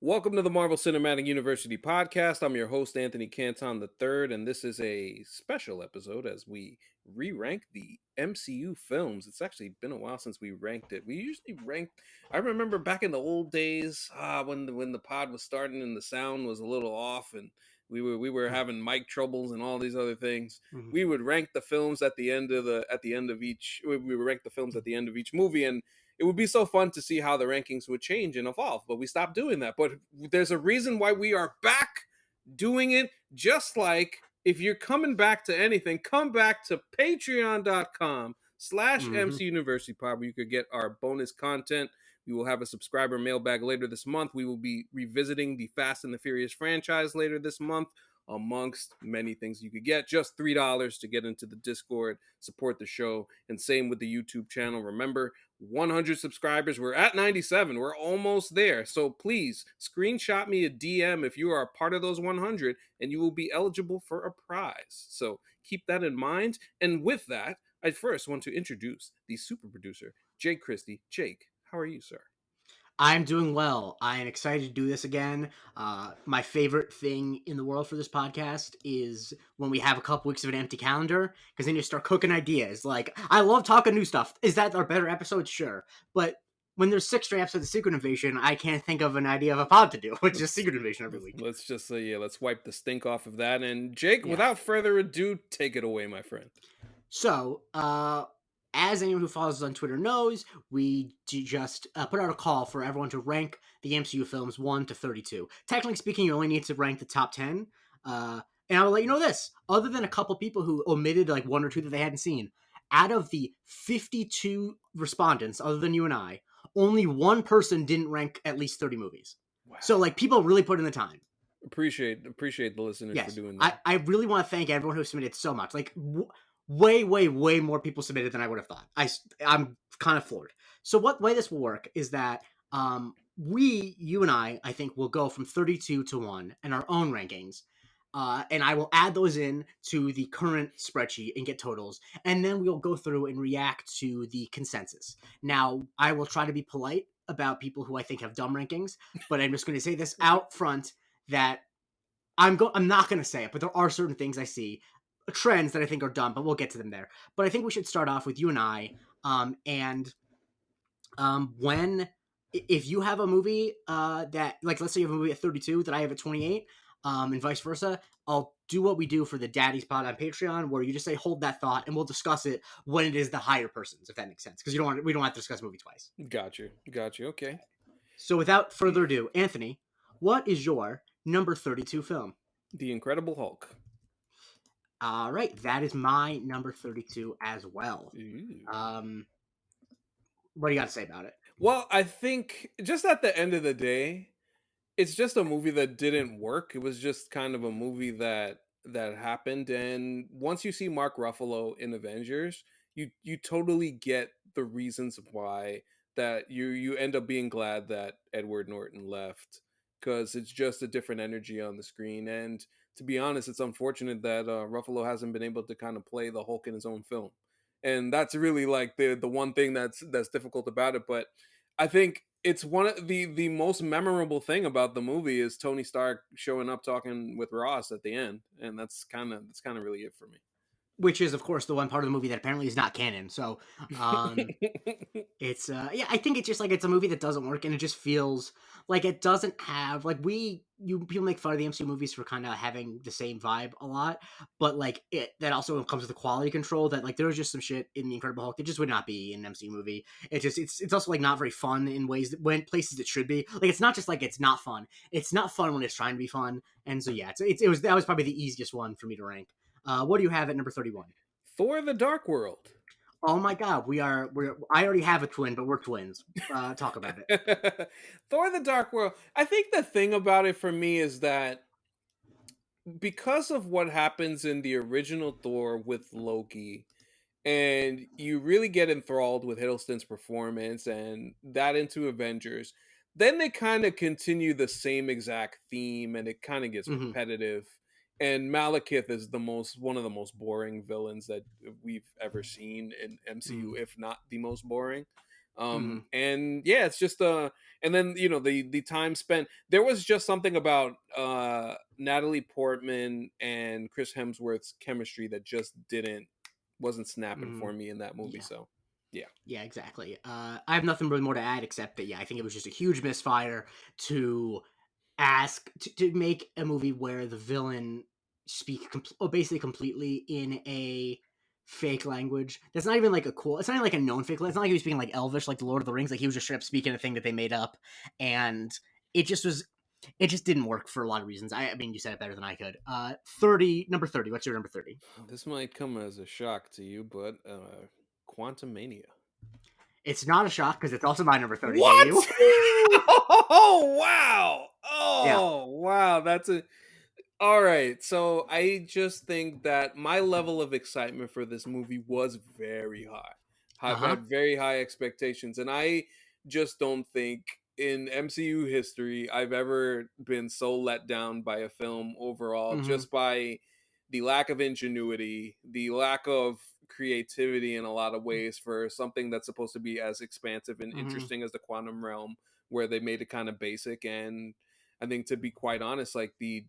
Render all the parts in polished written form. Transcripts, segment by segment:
Welcome to the Marvel Cinematic University podcast. I'm your host, Anthony Canton III, and this is a special episode as we re-rank the MCU films. It's actually been a while since we ranked it. We usually ranked. I remember back in the old days when the pod was starting and the sound was a little off, and we were having mic troubles and all these other things. Mhm. We would rank the films at the end of each. We would rank the films at the end of each movie, and it would be so fun to see how the rankings would change and evolve, but we stopped doing that. But there's a reason why we are back doing it. Just like if you're coming back to anything, come back to Mhm. patreon.com/MC University Pod, where you could get our bonus content. We will have a subscriber mailbag later this month. We will be revisiting the Fast and the Furious franchise later this month, amongst many things you could get. Just $3 to get into the Discord, support the show, and same with the YouTube channel. Remember, 100 subscribers. We're at 97. We're almost there. So please screenshot me a DM if you are a part of those 100, and you will be eligible for a prize. So keep that in mind. And with that, I first want to introduce the super producer, Jake Christie. Jake, how are you, sir? I'm doing well. I am excited to do this again. My favorite thing in the world for this podcast is when we have a couple weeks of an empty calendar, because then you start cooking ideas. Like, I love talking new stuff. Is that our better episode? Sure. But when there's 6 straight episodes of Secret Invasion, I can't think of an idea of a pod to do, which is Secret Invasion every week. Let's just say, yeah, let's wipe the stink off of that. And Jake, Yeah. without further ado, take it away, my friend. So, as anyone who follows us on Twitter knows, we just put out a call for everyone to rank the MCU films 1 to 32. Technically speaking, you only need to rank the top 10. And I will let you know this. Other than a couple people who omitted like one or two that they hadn't seen, out of the 52 respondents, other than you and I, only one person didn't rank at least 30 movies. Wow. So, like, people really put in the time. Appreciate the listeners for Yes, doing I, that. I really want to thank everyone who submitted so much. Like, way, way, way more people submitted than I would have thought. I'm kind of floored. So what way this will work is that you and I think, will go from 32 to 1 in our own rankings. And I will add those in to the current spreadsheet and get totals. And then we'll go through and react to the consensus. Now, I will try to be polite about people who I think have dumb rankings, but I'm just going to say this out front that I'm not going to say it, but there are certain things I see, trends that I think are dumb, but we'll get to them there. But I think we should start off with you and I, when if you have a movie that, like, let's say you have a movie at 32 that I have at 28, and vice versa, I'll do what we do for the Daddy's Pod on Patreon, where you just say hold that thought, and we'll discuss it when it is the higher person's, if that makes sense, because we don't have to discuss the movie twice. Got you. Okay. So without further ado, Anthony, what is your number 32 film? The Incredible Hulk. All right, that is my number 32 as well. Ooh. What do you got to say about it? Well, I think just at the end of the day, it's just a movie that didn't work. It was just kind of a movie that happened, and once you see Mark Ruffalo in Avengers, you totally get the reasons why that you end up being glad that Edward Norton left, because it's just a different energy on the screen. And to be honest, it's unfortunate that Ruffalo hasn't been able to kind of play the Hulk in his own film, and that's really like the one thing that's difficult about it. But I think it's one of the most memorable thing about the movie is Tony Stark showing up talking with Ross at the end, and that's kind of really it for me. Which is, of course, the one part of the movie that apparently is not canon. So, it's yeah, I think it's just like it's a movie that doesn't work, and it just feels like it doesn't have like people make fun of the MCU movies for kind of having the same vibe a lot, but like it that also comes with the quality control that like there's just some shit in the Incredible Hulk that just would not be in an MCU movie. It's also like not very fun in ways that when places it should be. Like it's not just like it's not fun. It's not fun when it's trying to be fun, and so yeah, it was that was probably the easiest one for me to rank. What do you have at number 31? Thor: The Dark World. Oh my god, I already have a twin, but we're twins. Talk about it. Thor: The Dark World. I think the thing about it for me is that because of what happens in the original Thor with Loki, and you really get enthralled with Hiddleston's performance and that into Avengers, then they kind of continue the same exact theme and it kind of gets Hmm. repetitive. And Malekith is the most one of the most boring villains that we've ever seen in MCU, Mm. if not the most boring. Mhm. And yeah, it's just and then the time spent. There was just something about Natalie Portman and Chris Hemsworth's chemistry that just didn't wasn't snapping Mhm. for me in that movie. Yeah. So yeah. Yeah, exactly. I have nothing really more to add except that, yeah, I think it was just a huge misfire to to make a movie where the villain basically completely in a fake language. That's not even like a cool. It's not even like a known fake. It's not like he was speaking like Elvish, like the Lord of the Rings. Like he was just straight up speaking a thing that they made up, and it just was. It just didn't work for a lot of reasons. I mean, you said it better than I could. 30, number 30. What's your number 30? This might come as a shock to you, but Quantum Mania. It's not a shock because it's also my number 30, hey What? you. Oh wow! Yeah. Oh wow! That's a All right, so I just think that my level of excitement for this movie was very high. I've Uh-huh. had very high expectations, and I just don't think in MCU history I've ever been so let down by a film overall, Mhm. just by the lack of ingenuity, the lack of creativity in a lot of ways for something that's supposed to be as expansive and Mhm. interesting as the quantum realm, where they made it kind of basic. And I think, to be quite honest, like the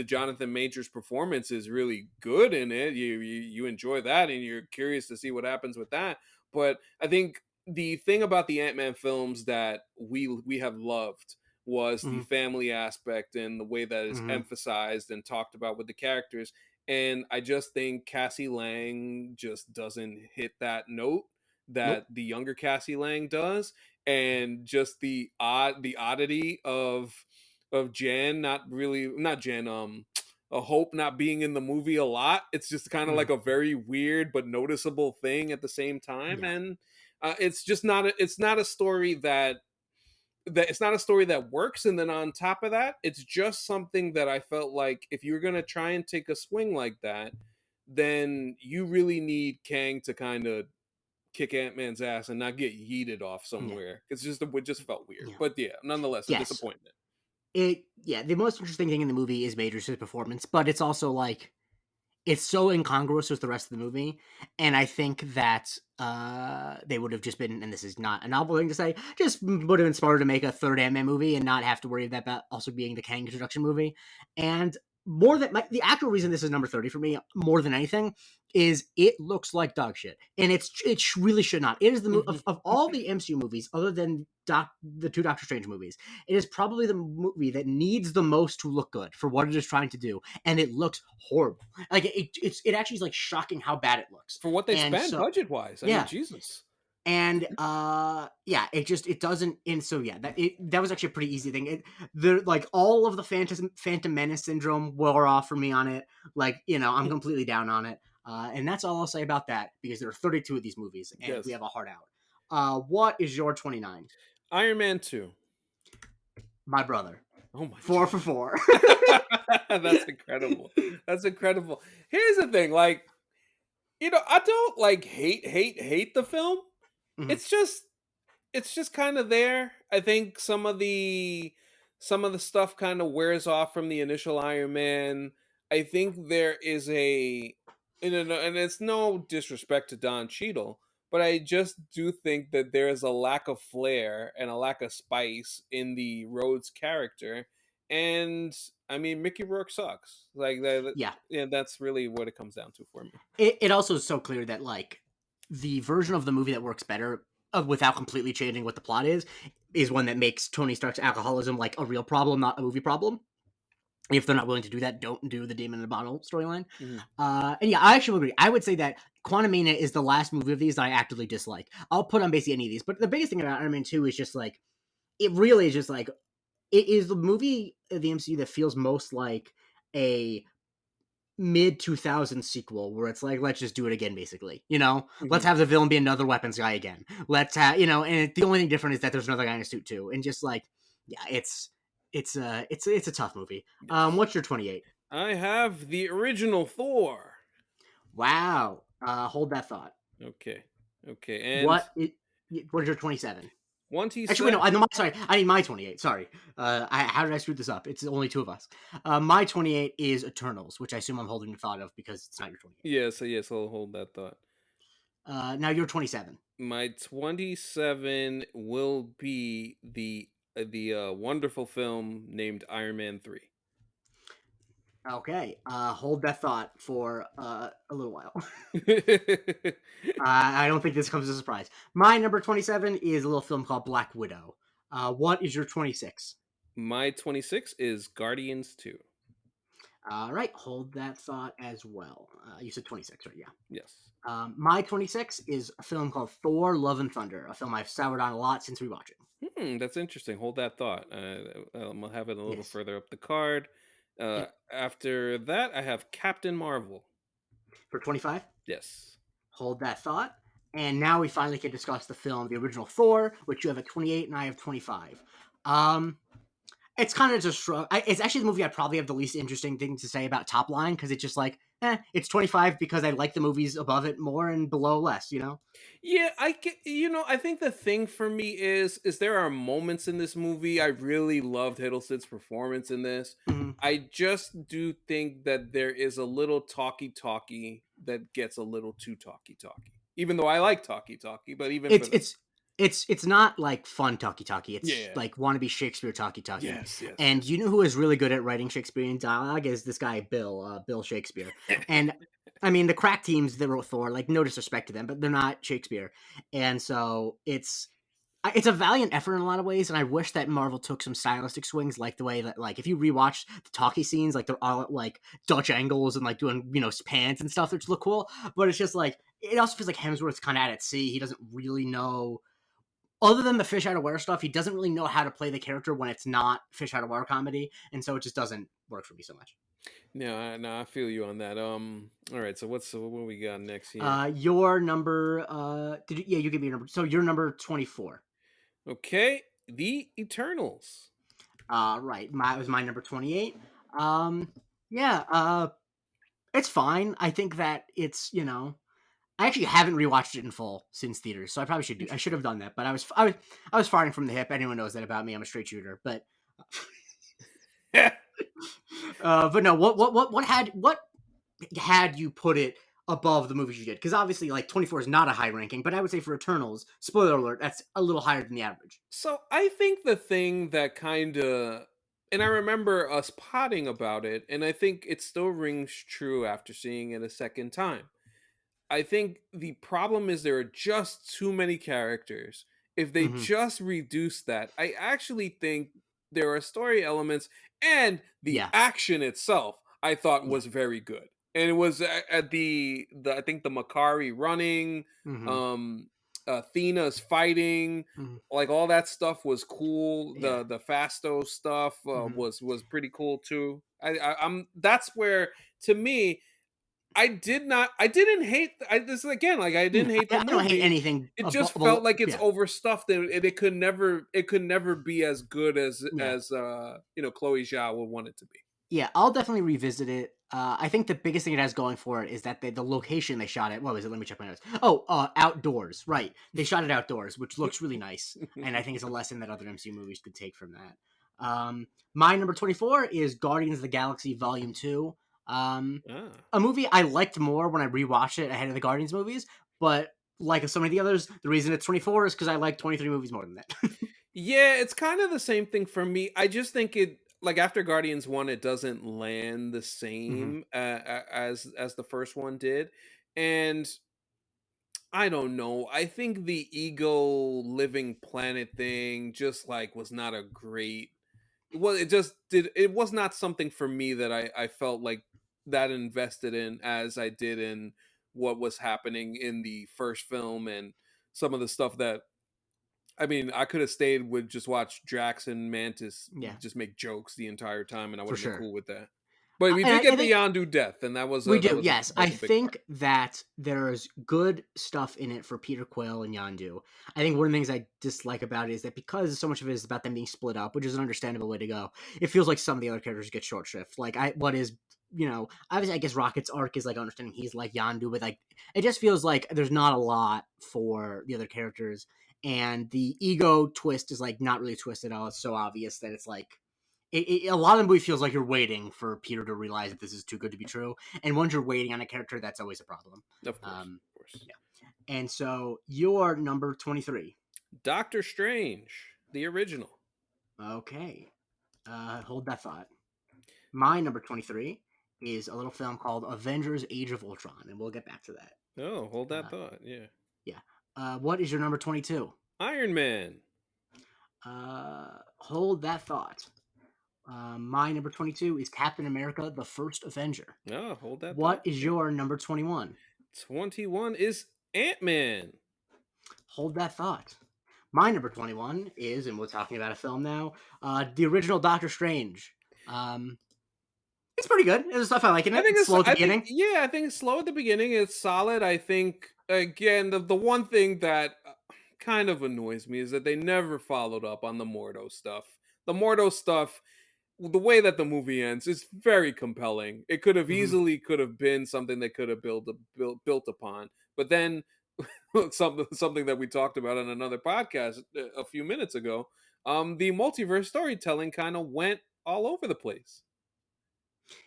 Jonathan Majors performance is really good in it. You enjoy that, and you're curious to see what happens with that. But I think the thing about the Ant-Man films that we have loved was the Mhm. family aspect and the way that is Mhm. emphasized and talked about with the characters. And I just think Cassie Lang just doesn't hit that note Nope. that the younger Cassie Lang does. And just the oddity of Jan not really not Jan a Hope not being in the movie a lot. It's just kind of Mhm. like a very weird but noticeable thing at the same time. Yeah. And it's just not it's not a story that it's not a story that works. And then on top of that, it's just something that I felt like if you're going to try and take a swing like that, then you really need Kang to kind of kick Ant-Man's ass and not get yeeted off Yeah. somewhere. It's just it just felt weird. Yeah. But yeah, nonetheless, a Yes. disappointment. The most interesting thing in the movie is Major's performance, but it's also like it's so incongruous with the rest of the movie, and I think that they would have just been, and this is not a novel thing to say, just would have been smarter to make a third Ant-Man movie and not have to worry about also being the Kang introduction movie. And more than the actual reason this is number 30 for me, more than anything, is it looks like dog shit, and really should not. It is Mhm. of all the MCU movies, other than the two Doctor Strange movies, it is probably the movie that needs the most to look good for what it is trying to do, and it looks horrible. Like it actually is like shocking how bad it looks. For what they And spent so budget-wise, I mean, yeah, Jesus. and yeah, it doesn't. And so yeah, that was actually a pretty easy thing. The like all of the Phantom Menace syndrome wore off for me on it. Like I'm completely down on it. And that's all I'll say about that because there are 32 of these movies and we Yes. have a hard out. What is your 29? Iron Man 2. My brother. Oh my 4 for 4. god. That's incredible. That's incredible. Here's the thing, like, I don't like hate the film. Mhm. It's just it's just kind of there. I think some of the stuff kind of wears off from the initial Iron Man. I think there is and it's no disrespect to Don Cheadle, but I just do think that there is a lack of flair and a lack of spice in the Rhodes character. And I mean, Mickey Rourke sucks. Like Yeah. yeah, that's really what it comes down to for me. It also is so clear that like the version of the movie that works better without completely changing what the plot is one that makes Tony Stark's alcoholism like a real problem, not a movie problem. If they're not willing to do that, don't do the Demon in a Bottle storyline. Mhm. And yeah, I actually agree. I would say that Quantumania is the last movie of these that I actively dislike. I'll put on basically any of these, but the biggest thing about Iron Man 2 is just like it really is just like it is the movie of the MCU that feels most like a mid 2000s sequel where it's like let's just do it again basically, let's Mhm. have the villain be another weapons guy again, let's have and the only thing different is that there's another guy in a suit too, and just like yeah, it's a tough movie. Yes. What's your 28? I have the original Thor. Wow. Hold that thought. Okay. Okay. And what it what is your 27? once he Actually wait, no, said, no, sorry, I need my 28. Sorry. How did I screw this up? It's only two of us. My 28 is Eternals, which I assume I'm holding the thought of because it's not your 28. yes, yes, I'll hold that thought. Now you're 27. My 27 will be the wonderful film named Iron Man 3. Okay, hold that thought for a little while. I don't think this comes as a surprise. My number 27 is a little film called Black Widow. What is your 26? My 26 is Guardians 2. All right, hold that thought as well. You said 26, right? Yeah. Yes. My 26 is a film called Thor: Love and Thunder, a film I've soured on a lot since rewatching. That's interesting. Hold that thought. I'll have it a little Yes. further up the card. Yep. After that, I have Captain Marvel. For 25, Yes. hold that thought. And now we finally can discuss the film, the original Thor, which you have at 28 and I have 25. Um, it's kind of just it's actually the movie I probably have the least interesting thing to say about top line because it's just like, it's 25 because I like the movies above it more and below less, you know? Yeah, I get. I think the thing for me is there are moments in this movie I really loved Hiddleston's performance in this. Mhm. I just do think that there is a little talky that gets a little too talky. Even though I like talky, but even for It's the it's it's not like fun talkie talkie. It's yeah, like wannabe Shakespeare talkie talkie. And yes. you know who is really good at writing Shakespearean dialogue is this guy Bill Shakespeare. And I mean the crack teams that wrote Thor, like no disrespect to them, but they're not Shakespeare. And so it's a valiant effort in a lot of ways, and I wish that Marvel took some stylistic swings, like the way that, like, if you rewatch the talkie scenes, like they're all at, like Dutch angles and like doing pans and stuff, which look cool. But it's just like it also feels like Hemsworth's kind of at sea. He doesn't really know, other than the fish out of water stuff, he doesn't really know how to play the character when it's not fish out of water comedy, and so it just doesn't work for me so much. No, I feel you on that. All right. So what we got next here? Your number, yeah, you give me your number. So your number 24. Okay, the Eternals. Right. It was my number 28. Um, yeah, it's fine. I think that I actually haven't rewatched it in full since theaters, so I probably should do. I should have done that, but I was firing from the hip. Anyone knows that about me. I'm a straight shooter, but but no. What had you put it above the movies you did? Because obviously, like 24 is not a high ranking, but I would say for Eternals, spoiler alert, that's a little higher than the average. So I think the thing that kind of, and I remember us potting about it, and I think it still rings true after seeing it a second time. I think the problem is there are just too many characters. If they Hmm. just reduce that, I actually think there are story elements and the Yeah, action itself I thought yeah. was very good. And it was at the I think the Makari running, Hmm. um Athena's fighting, Hmm. like all that stuff was cool. Yeah. The Fasto stuff Hmm. was pretty cool too. I'm that's where to me I didn't hate this again, like, I No, didn't hate the I don't hate movie. anything It just above. felt like it's Yeah, overstuffed and it could never be as good yeah. Chloe Zhao would want it to be. Yeah, I'll definitely revisit it. I think the biggest thing it has going for it is that the location they shot it. What was it? Let me check my notes. Oh, outdoors. Right, they shot it outdoors, which looks really nice, and I think it's a lesson that other MCU movies could take from that. My number 24 is Guardians of the Galaxy Volume 2. Um, Ah. a movie I liked more when I rewatched it ahead of the Guardians movies, but like so many of the others, the reason it's 24 is because I like 23 movies more than that. Yeah, it's kind of the same thing for me. I just think it like after Guardians 1 it doesn't land the Hmm. same as the first one did. And I don't know. I think the ego living planet thing just like was not a great it was not something for me that I felt like that invested in as I did in what was happening in the first film and some of the stuff that I mean, I could have stayed with just watch Drax and Mantis Yeah, just make jokes the entire time and I would for have been sure. cool with that. But we And did I get the think Yondu death and we that do, was yes. that I was a big part. think that there's good stuff in it for Peter Quill and Yondu. I think one of the things I dislike about it is that because so much of it is about them being split up, which is an understandable way to go, it feels like some of the other characters get short shrift. Like obviously I guess Rocket's arc is like understanding he's like Yondu, but like it just feels like there's not a lot for the other characters. And the ego twist is like not really a twist at all. It's so obvious that it's like a lot of the movie feels like you're waiting for Peter to realize that this is too good to be true, and once you're waiting on a character, that's always a problem. Of Um, course. yeah. And so your number 23. Doctor Strange, the original. Okay. Hold that thought. My number 23 is a little film called Avengers Age of Ultron, and we'll get back to that. Oh, hold that Uh, thought. Yeah. yeah. What is your number 22? Iron Man. Hold that thought. My number 22 is Captain America, the First Avenger. Oh, hold that What thought. is Yeah. your number 21? 21 is Ant-Man. Hold that thought. My number 21 is, and we're talking about a film now, the original Doctor Strange. Um, it's pretty good. There's stuff I like in I it. think It's it's slow at the I think beginning. yeah, I think it's slow at the beginning. It's solid. I think again the one thing that kind of annoys me is that they never followed up on the Mordo stuff. The Mordo stuff, the way that the movie ends is very compelling. It could have Hmm. easily could have been something they could have built upon. But then something that we talked about on another podcast a few minutes ago, the multiverse storytelling kind of went all over the place.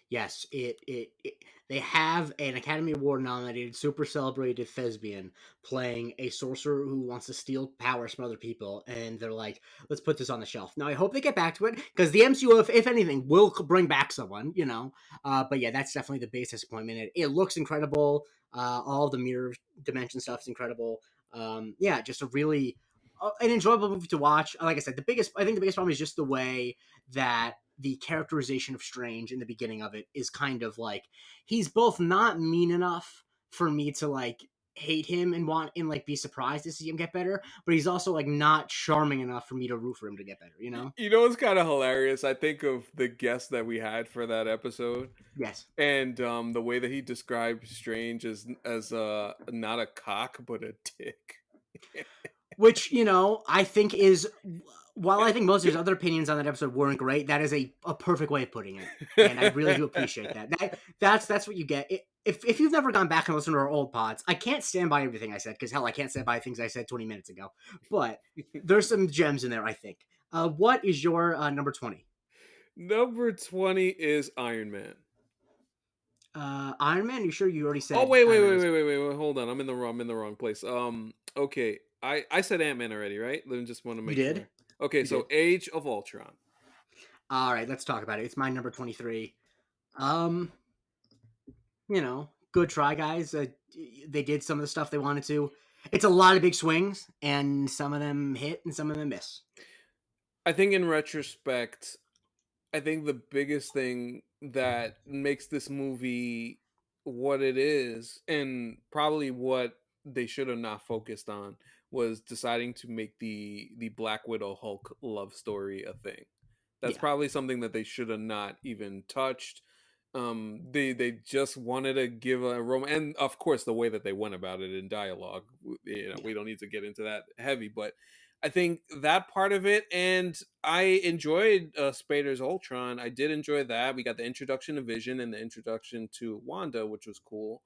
Yes, they have an Academy Award nominated, super celebrated thespian playing a sorcerer who wants to steal powers from other people, and they're like, "Let's put this on the shelf." Now, I hope they get back to it because the MCU, if anything, will bring back someone, you know. But yeah, that's definitely the biggest disappointment. It looks incredible. All the mirror dimension stuff is incredible. Yeah, just a really an enjoyable movie to watch. Like I said, I think the biggest problem is just the way that the characterization of Strange in the beginning of it is kind of like he's both not mean enough for me to like hate him and want and like be surprised to see him get better, but he's also like not charming enough for me to root for him to get better, you know? You know what's kind of hilarious? I think of the guest that we had for that episode, Yes. and the way that he described Strange as not a cock but a dick. Which, I think is while I think most of his other opinions on that episode weren't great, that is a perfect way of putting it. And I really do appreciate that. That's what you get. If you've never gone back and listened to our old pods, I can't stand by everything I said because hell, I can't stand by things I said 20 minutes ago. But there's some gems in there, I think. What is your number 20? Number 20 is Iron Man. Iron Man? You sure you already Oh said wait, wait, Iron Man wait, was wait, wait, wait, wait. Hold on. I'm in the wrong place. Okay. I said Ant-Man already, right? Let me just want to you make did? sure. Okay, You so did. Age of Ultron. All right, let's talk about it. It's my number 23. Um, good try, guys. They did some of the stuff they wanted to. It's a lot of big swings, and some of them hit and some of them miss. I think in retrospect, I think the biggest thing that makes this movie what it is, and probably what they should have not focused on, was deciding to make the Black Widow Hulk love story a thing. That's Yeah, probably something that they should have not even touched. They just wanted to give a and of course the way that they went about it in dialogue. yeah. We don't need to get into that heavy, but I think that part of it, and I enjoyed Spader's Ultron. I did enjoy that. We got the introduction to Vision and the introduction to Wanda, which was cool.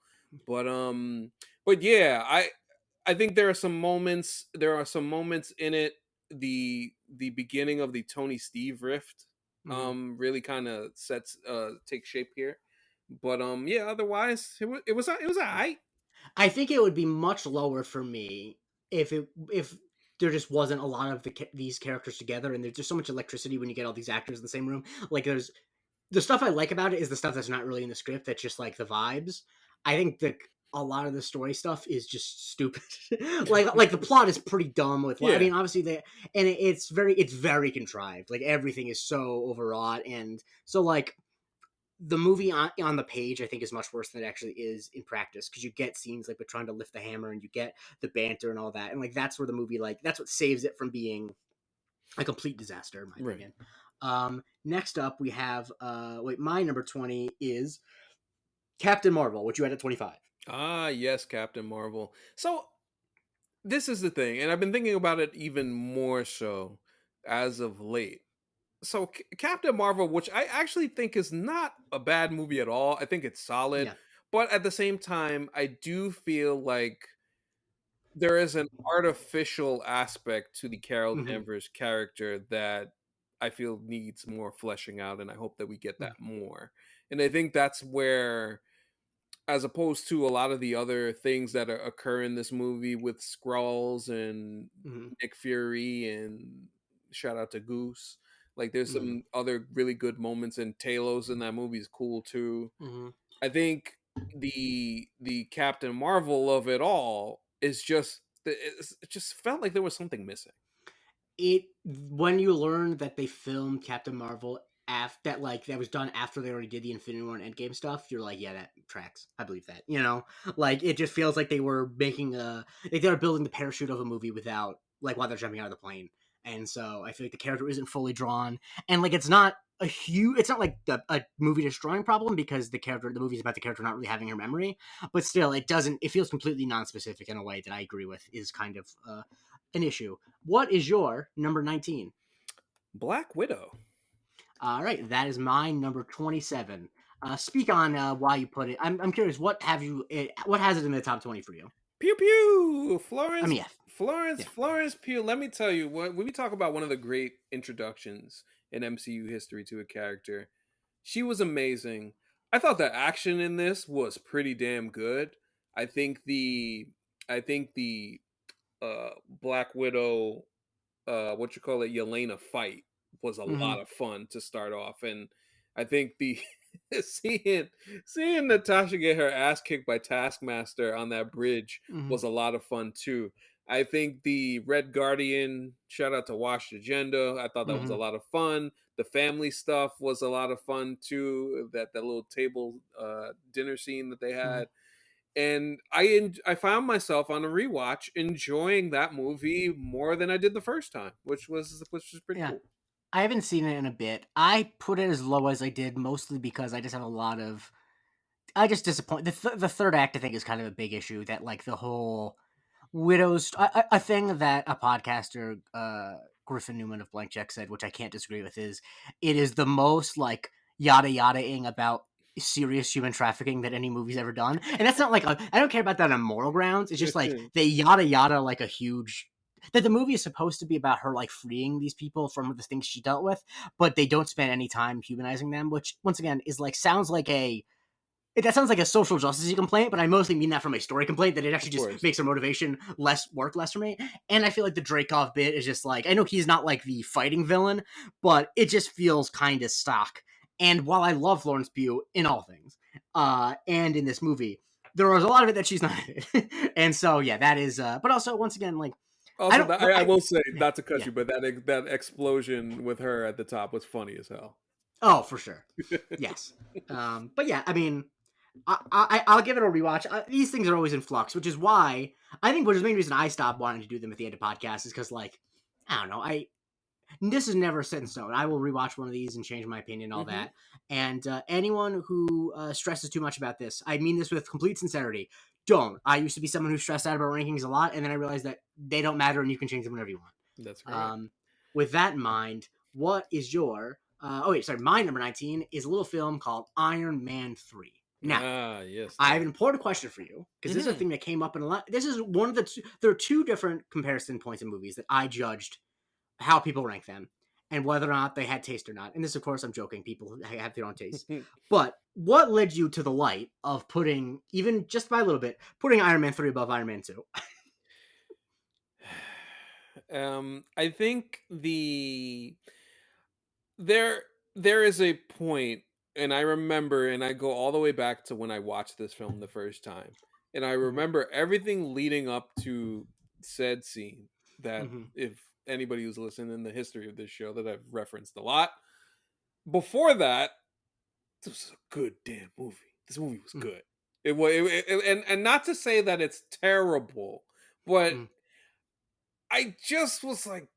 But yeah, I think there are some moments. There are some moments in it. The beginning of the Tony Steve rift Hmm. really kind of sets takes shape here. But yeah, otherwise it was alright. I think it would be much lower for me if there just wasn't a lot of these characters together, and there's just so much electricity when you get all these actors in the same room. Like there's the stuff I like about it is the stuff that's not really in the script. That's just like the vibes. I think that a lot of the story stuff is just stupid. like the plot is pretty dumb. I Yeah, mean, obviously it's very contrived. Like everything is so overwrought, and so like the movie on the page I think is much worse than it actually is in practice because you get scenes like with trying to lift the hammer and you get the banter and all that, and like that's where the movie like that's what saves it from being a complete disaster in my right. opinion. Next up we have my number 20 is Captain Marvel, which you had at 25. Ah, yes, Captain Marvel. So this is the thing, and I've been thinking about it even more so as of late. So Captain Marvel, which I actually think is not a bad movie at all. I think it's solid, Yeah. but at the same time, I do feel like there is an artificial aspect to the Carol Hmm. Danvers character that I feel needs more fleshing out, and I hope that we get that more. And I think that's where as opposed to a lot of the other things that occur in this movie with Skrulls and Mhm, Nick Fury and shout out to Goose. Like there's mhm, some other really good moments, and Talos in that movie is cool too. mhm. I think the Captain Marvel of it all is just it just felt like there was something missing. It when you learn that they filmed Captain Marvel that like that was done after they already did the Infinity War and Endgame stuff, you're like, yeah, that tracks. I believe that. Like it just feels like they were making like they were building the parachute of a movie without like while they're jumping out of the plane. And so I feel like the character isn't fully drawn, and like it's not like a movie destroying problem because the movie's about the character not really having her memory, but still it feels completely non-specific in a way that I agree with is kind of an issue. What is your number 19? Black Widow. All right, that is my number 27. Speak on why you put it. I'm curious. What has it in the top 20 for you? Pew pew. I mean, yeah, yeah. Florence Pugh. Let me tell you, when we talk about one of the great introductions in MCU history to a character, she was amazing. I thought the action in this was pretty damn good. I think the Black Widow, what you call it, Yelena fight was a Mm-hmm, lot of fun to start off, and I think the seeing seeing Natasha get her ass kicked by Taskmaster on that bridge mm-hmm, was a lot of fun too. I think the Red Guardian, shout out to Wash Agenda, I thought that was mm-hmm, a lot of fun. The family stuff was a lot of fun too. That little table dinner scene that they mm-hmm. had, and I found myself on a rewatch enjoying that movie more than I did the first time, which was pretty Yeah, cool. I haven't seen it in a bit. I put it as low as I did mostly because I just have a lot of. I just disappoint the third act. I think is kind of a big issue that like the whole Widows, a thing that a podcaster, Griffin Newman of Blank Check said, which I can't disagree with, is it is the most like yada yada-ing about serious human trafficking that any movie's ever done. And that's not like I don't care about that on moral grounds. It's just like they yada yada like a huge that the movie is supposed to be about her like freeing these people from the things she dealt with, but they don't spend any time humanizing them, which once again is like sounds like that sounds like a social justice complaint, but I mostly mean that from a story complaint that it Of actually just course. makes her motivation work less for me. And I feel like the Dreykov bit is just like I know he's not like the fighting villain, but it just feels kind of stock. And while I love Florence Pugh in all things, and in this movie, there was a lot of it that she's not in. And so yeah, that is. But also once again, like I Also, don't. that I will say, Yeah, not to cut yeah. you, but that explosion with her at the top was funny as hell. Oh, for sure. Yes. But yeah, I mean, I'll give it a rewatch. These things are always in flux, which is why which is the main reason I stopped wanting to do them at the end of podcasts is because like I don't know, this is never set in stone. I will rewatch one of these and change my opinion, all Hmm. that. And anyone who stresses too much about this, I mean this with complete sincerity. Don't. I used to be someone who stressed out about rankings a lot, and then I realized that they don't matter, and you can change them whenever you want. That's correct. Um, with that in mind, what is your? Oh wait, sorry. My number 19 is a little film called Iron Man 3. Now, Ah, yes, I have that. an important question for you because this is a Hmm. thing that came up in a lot. This is one of the there are two different comparison points in movies that I judged how people rank them and whether or not they had taste or not. And this, of course, I'm joking. People have their own taste. But what led you to the light of putting, even just by a little bit, putting Iron Man 3 above Iron Man 2? I think there there is a point, and I remember, and I go all the way back to when I watched this film the first time, and I Mm-hmm, remember everything leading up to said scene. That mm-hmm, if anybody who's listened in the history of this show that I've referenced a lot, before that, this was a good damn movie. This movie was mm-hmm, good. It was, and not to say that it's terrible, but mm-hmm. I just was like,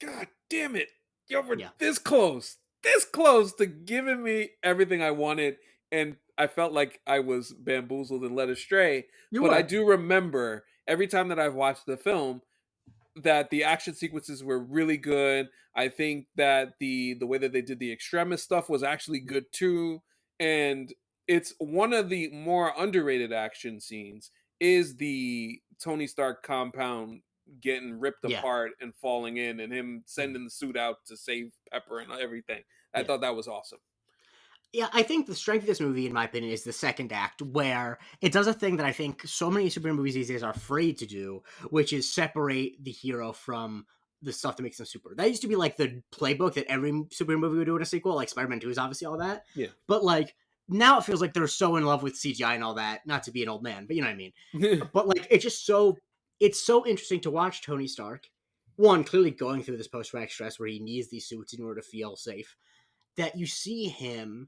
God damn it. You were Yeah, this close to giving me everything I wanted. And I felt like I was bamboozled and led astray. you But I were. do remember every time that I've watched the film that the action sequences were really good. I think that the way that they did the extremis stuff was actually good too. And it's one of the more underrated action scenes is the Tony Stark compound getting ripped Yeah, apart and falling in and him mm-hmm, sending the suit out to save Pepper and everything. I yeah. thought that was awesome. Yeah, I think the strength of this movie, in my opinion, is the second act, where it does a thing that I think so many superhero movies these days are afraid to do, which is separate the hero from the stuff that makes them super. That used to be like the playbook that every superhero movie would do in a sequel. Like Spider-Man 2 is obviously all that. Yeah. But like now it feels like they're so in love with CGI and all that, not to be an old man, but you know what I mean. But like it's so interesting to watch Tony Stark, one, clearly going through this post-traumatic stress where he needs these suits in order to feel safe, that you see him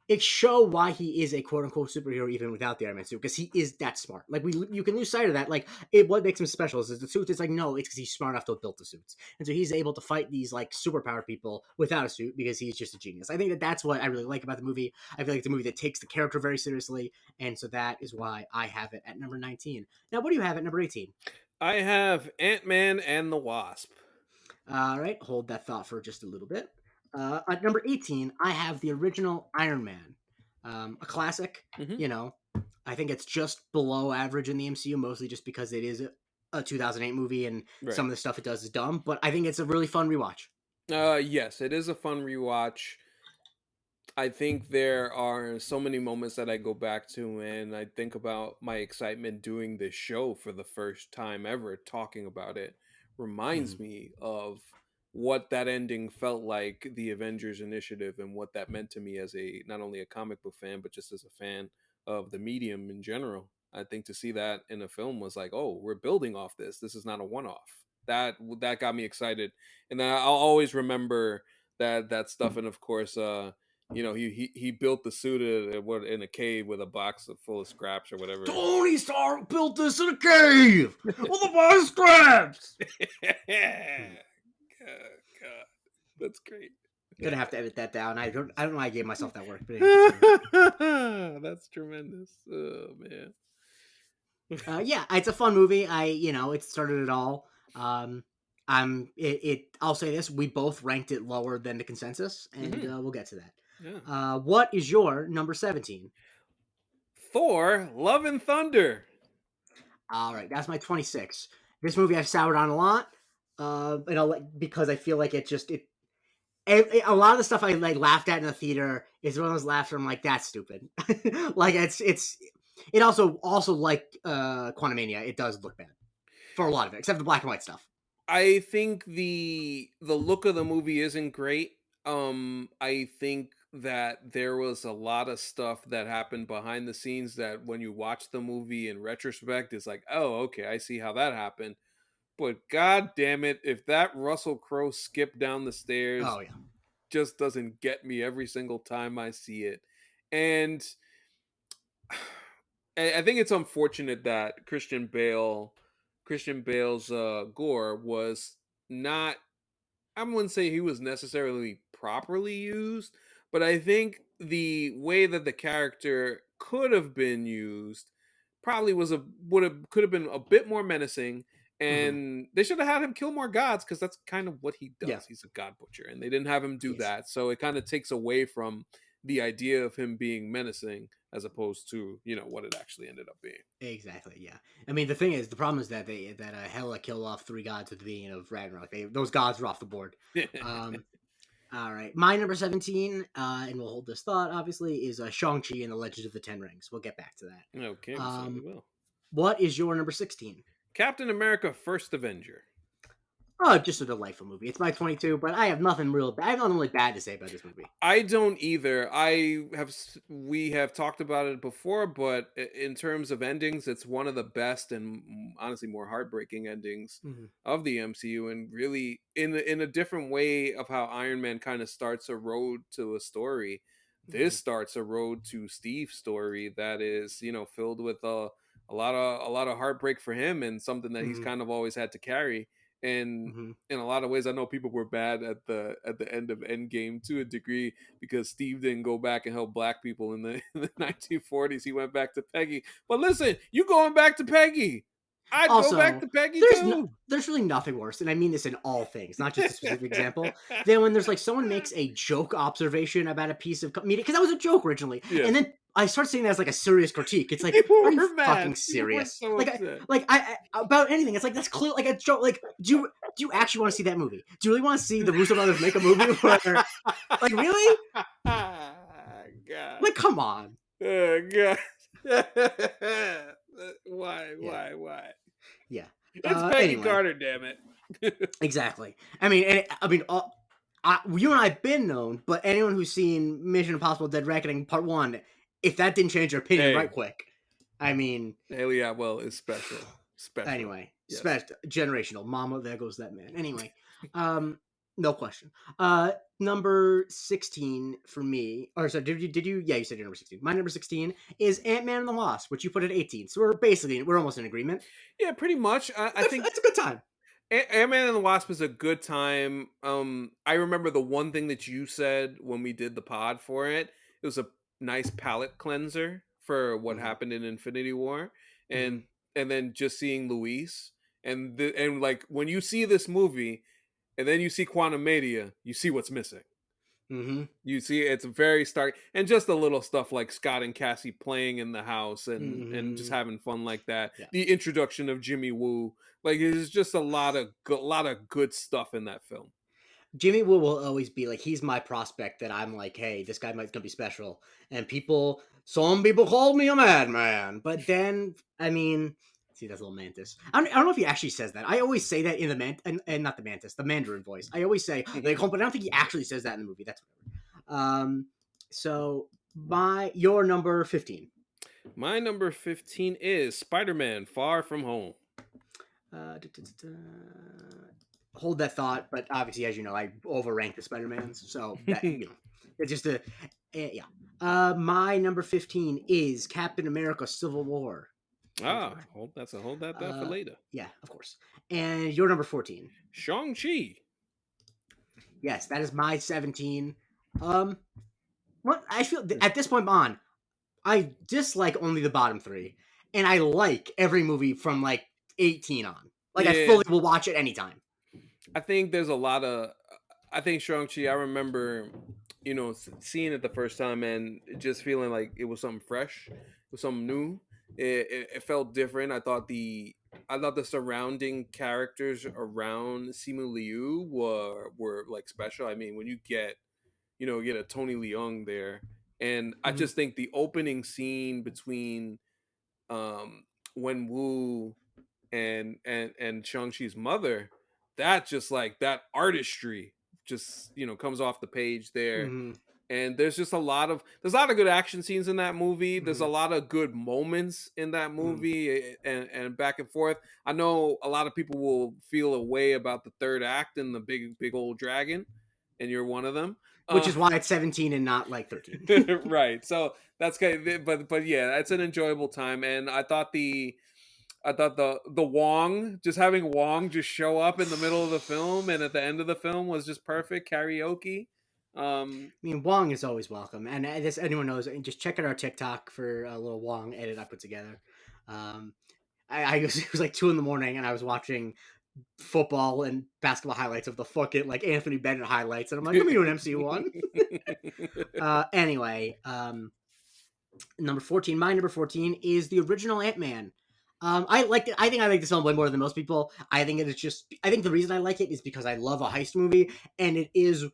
it show why he is a quote unquote superhero even without the Iron Man suit, because he is that smart. Like you can lose sight of that. Like what makes him special is the suits. It's like no, it's because he's smart enough to have built the suits, and so he's able to fight these like superpowered people without a suit because he's just a genius. I think that that's what I really like about the movie. I feel like it's a movie that takes the character very seriously, and so that is why I have it at number 19. Now, what do you have at number 18? I have Ant-Man and the Wasp. All right, hold that thought for just a little bit. At number 18, I have the original Iron Man, a classic. Hmm. You know, I think it's just below average in the MCU, mostly just because it is a 2008 movie and some Right. of the stuff it does is dumb. But I think it's a really fun rewatch. Yes, it is a fun rewatch. I think there are so many moments that I go back to and I think about my excitement doing this show for the first time ever. Talking about it reminds Mhm. me of what that ending felt like, the Avengers Initiative, and what that meant to me as a not only a comic book fan, but just as a fan of the medium in general. I think to see that in a film was like, oh, we're building off this. This is not a one-off. That got me excited, and then I'll always remember that stuff. And of course, he built the suit in a cave with a box full of scraps or whatever. Tony Stark built this in a cave with a bunch of scraps. God, that's great. Gonna have to edit that down. I don't know why I gave myself that work, but anyway, continue. That's tremendous. Oh man. Yeah, it's a fun movie. It started it all. I'll say this: we both ranked it lower than the consensus, and Hmm. we'll get to that. Yeah. What is your number 17? Thor: Love and Thunder. All right, that's my 26. This movie I've soured on a lot, because I feel like a lot of the stuff I like laughed at in the theater is one of those laughs where I'm like, that's stupid. Like it also like Quantumania, it does look bad for a lot of it, except the black and white stuff. I think the look of the movie isn't great. I think that there was a lot of stuff that happened behind the scenes that when you watch the movie in retrospect, it's like, oh, okay, I see how that happened. But god damn it, if that Russell Crowe skip down the stairs Oh yeah. just doesn't get me every single time I see it. And I think it's unfortunate that Christian Bale's gore was not, I wouldn't say he was necessarily properly used, but I think the way that the character could have been used probably was a would have could have been a bit more menacing, Hmm. and they should have had him kill more gods because that's kind of what he Yeah, does. He's a god butcher, and they didn't have him do he is. that, so it kind of takes away from the idea of him being menacing as opposed to what it actually ended up being. Exactly. Yeah. I mean, the problem is that Hela killed off three gods at the beginning of Ragnarok. Those gods are off the board. Um, all right, my number 17, and we'll hold this thought. Obviously, is Shang-Chi and the Legend of the Ten Rings. We'll get back to Okay, that. we certainly will. What is your number 16? Captain America: First Avenger. Oh, just a delightful movie. It's my 22, but I have nothing real. I have nothing really bad to say about this movie. I don't either. We have talked about it before, but in terms of endings, it's one of the best and honestly more heartbreaking endings Hmm. of the MCU, and really in a different way of how Iron Man kind of starts a road to a story. Hmm. This starts a road to Steve's story that is, filled with a lot of heartbreak for him and something that he's Hmm. kind of always had to carry. And Hmm. in a lot of ways, I know people were bad at the end of Endgame to a degree because Steve didn't go back and help black people in the in the 1940s. He went back to Peggy. But listen, you going back to Peggy? I'd go back Also, to Peggy too. there's really nothing worse, and I mean this in all things, not just a specific example, than when there's like someone makes a joke observation about a piece of media, because that was a joke originally, and Yes, then I start seeing that as like a serious critique. It's like, people are you were fucking mad. People were serious? so upset. About anything. It's like that's clear like a joke. Like, do you actually want to see that movie? Do you really want to see the Russo brothers make a movie where, like, really? Come on. Oh god. Yeah. Why? Yeah. It's Peggy Anyway, Carter, damn it. exactly. I mean, you and I've been known, but anyone who's seen Mission Impossible: Dead Reckoning Part One, if that didn't change your opinion right Hey, quick, I mean, Haley Atwell is special. Special. anyway, Yes. generational. Mama, there goes that man. Anyway, um, no question. Number 16 for me, or sorry, did you? Yeah, you said your number 16. My number 16 is Ant-Man and the Wasp, which you put at 18. So we're almost in agreement. Yeah, pretty much. I think It's a good time. Ant-Man and the Wasp is a good time. I remember the one thing that you said when we did the pod for it. It was a nice palate cleanser for what Hmm. happened in Infinity War, Hmm. and then just seeing Luis and like when you see this movie and then you see Quantum Media, you see what's missing. Hmm. You see, it's very stark, and just the little stuff like Scott and Cassie playing in the house and just Hmm. having fun like that. Yeah. The introduction of Jimmy Woo, like there's just lot of good stuff in that film. Jimmy Woo will always be like he's my prospect that I'm like, hey, this guy might gonna be special. And some people call me a madman, but then I mean, see that's a little mantis. I don't know if he actually says that. I always say that in the and not the mantis, the Mandarin voice. I always say they call, but I don't think he actually says that in the movie. That's whatever. So your number 15. My number 15 is Spider-Man: Far From Home. Uh, da, da, da, da. Hold that thought, but obviously, as you know, I overrank the Spider-Mans, so that it's just a yeah. My number 15 is Captain America: Civil War. Ah, hold that for Uh, later. yeah, of course. And your number 14. Shang-Chi. Yes, that is my 17. Um, what I feel at this point on, I dislike only the bottom three, and I like every movie from like 18 on. Like I Yeah, fully will watch it anytime. I think there's a lot of. I think Shang-Chi, I remember, seeing it the first time and just feeling like it was something fresh, it was something new. It felt different. I thought the surrounding characters around Simu Liu were like special. I mean, when you get a Tony Leung there, and I Mm-hmm. just think the opening scene between um Wen Wu and Shang-Chi's mother, that just like that artistry just comes off the page there. Mm-hmm. And there's a lot of good action scenes in that movie. There's Mm-hmm. a lot of good moments in that Mm-hmm. movie, and back and forth. I know a lot of people will feel a way about the third act and the big old dragon, and you're one of them. Which uh is why it's 17 and not like 13. right, so that's kind of, but yeah, it's an enjoyable time. And I thought the Wong, just having Wong just show up in the middle of the film and at the end of the film was just perfect karaoke. I mean, Wong is always welcome, and as anyone knows, just check out our TikTok for a little Wong edit I put together. Um, it was like 2 in the morning, and I was watching football and basketball highlights of the fucking like Anthony Bennett highlights, and I'm like, let me do an MCU one. Anyway, number 14. My number 14 is the original Ant Man. I liked it. I think I like this film way more than most people. I think it's just. I think the reason I like it is because I love a heist movie, and it is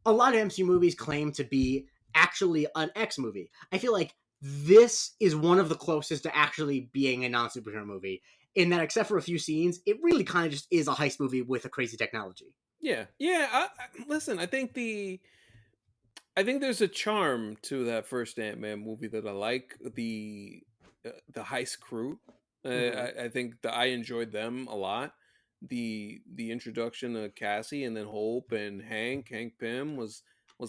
a lot of MCU movies claim to be actually an X movie. I feel like this is one of the closest to actually being a non superhero movie. In that, except for a few scenes, it really kind of just is a heist movie with a crazy technology. Yeah, yeah. Listen, I think there's a charm to that first Ant-Man movie that I like. The heist crew. Mm-hmm. I think that I enjoyed them a lot. The introduction of Cassie and then Hope and Hank Pym was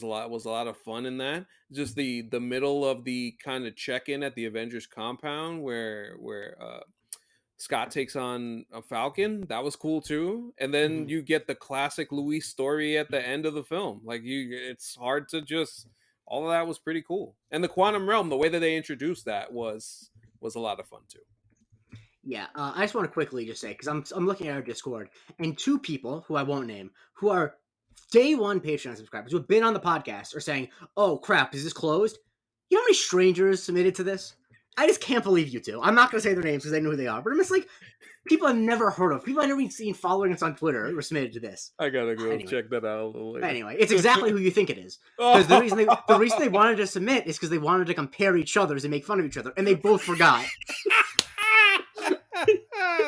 a lot of fun in that. Just the middle of the kind of check-in at the Avengers compound where Scott takes on a Falcon. That was cool too. And then Mm-hmm. you get the classic Louis story at the end of the film. It's hard to just. All of that was pretty cool. And the quantum realm, the way that they introduced that was a lot of fun too. Yeah, I just want to quickly just say because I'm looking at our Discord and two people who I won't name who are day one Patreon subscribers who have been on the podcast are saying, "Oh crap, is this closed?" You know how many strangers submitted to this? I just can't believe you two. I'm not going to say their names because I know who they are, but I'm just like, people I've never heard of, people I've never even seen following us on Twitter were submitted to this. I gotta go Anyway, check that out a little later. it's exactly who you think it is. Because the reason they wanted to submit is because they wanted to compare each other's and make fun of each other, and they both forgot.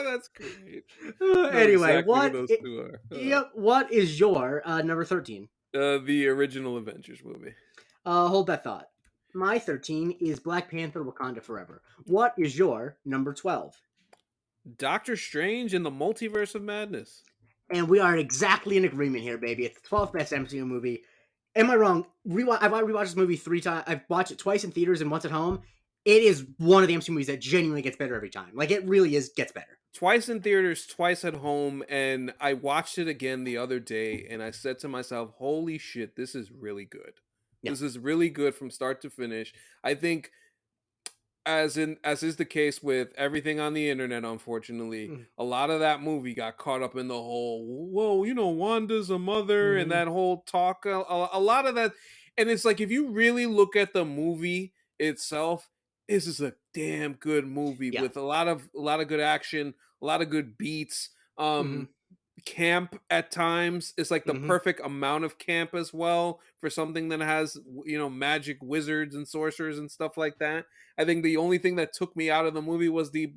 That's great. Know Anyway, exactly who those two are. yep, what is your number 13? The original Avengers movie. Hold that thought. My 13 is Black Panther: Wakanda Forever. What is your number 12? Doctor Strange in the Multiverse of Madness. And we are exactly in agreement here, baby. It's the 12th best MCU movie. Am I wrong? I've rewatched this movie 3 times. I've watched it twice in theaters and once at home. It is one of the MCU movies that genuinely gets better every time. Like, it really gets better. Twice in theaters, twice at home, and I watched it again the other day, and I said to myself, holy shit, this is really good. Yeah. This is really good from start to finish. I think as is the case with everything on the internet, unfortunately, a lot of that movie got caught up in the whole, whoa, Wanda's a mother, and that whole talk, a lot of that. And it's like, if you really look at the movie itself, this is a damn good movie Yeah. with a lot of good action, a lot of good beats. Camp at times is like the perfect amount of camp as well for something that has magic wizards and sorcerers and stuff like that. I think the only thing that took me out of the movie was the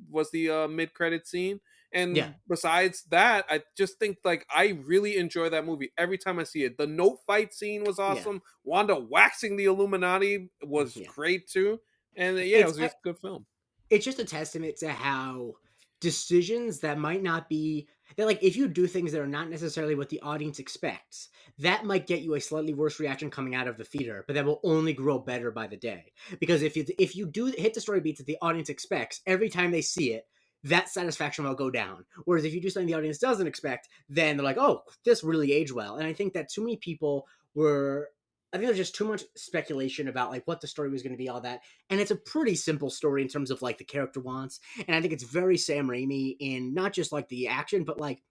mid-credit scene, Yeah. and besides that, I just think like I really enjoy that movie every time I see it. The note fight scene was Yeah. awesome. Wanda waxing the Illuminati was Yeah. great too, and it was just a good film. It's just a testament to how decisions that might not be that, like, if you do things that are not necessarily what the audience expects, that might get you a slightly worse reaction coming out of the theater, but that will only grow better by the day. Because if you do hit the story beats that the audience expects every time they see it, that satisfaction will go down. Whereas if you do something the audience doesn't expect, then they're like, oh, this really aged well. And I think that too many people were I think there's just too much speculation about like what the story was going to be, all that. And it's a pretty simple story in terms of like the character wants. And I think it's very Sam Raimi in not just like the action, but like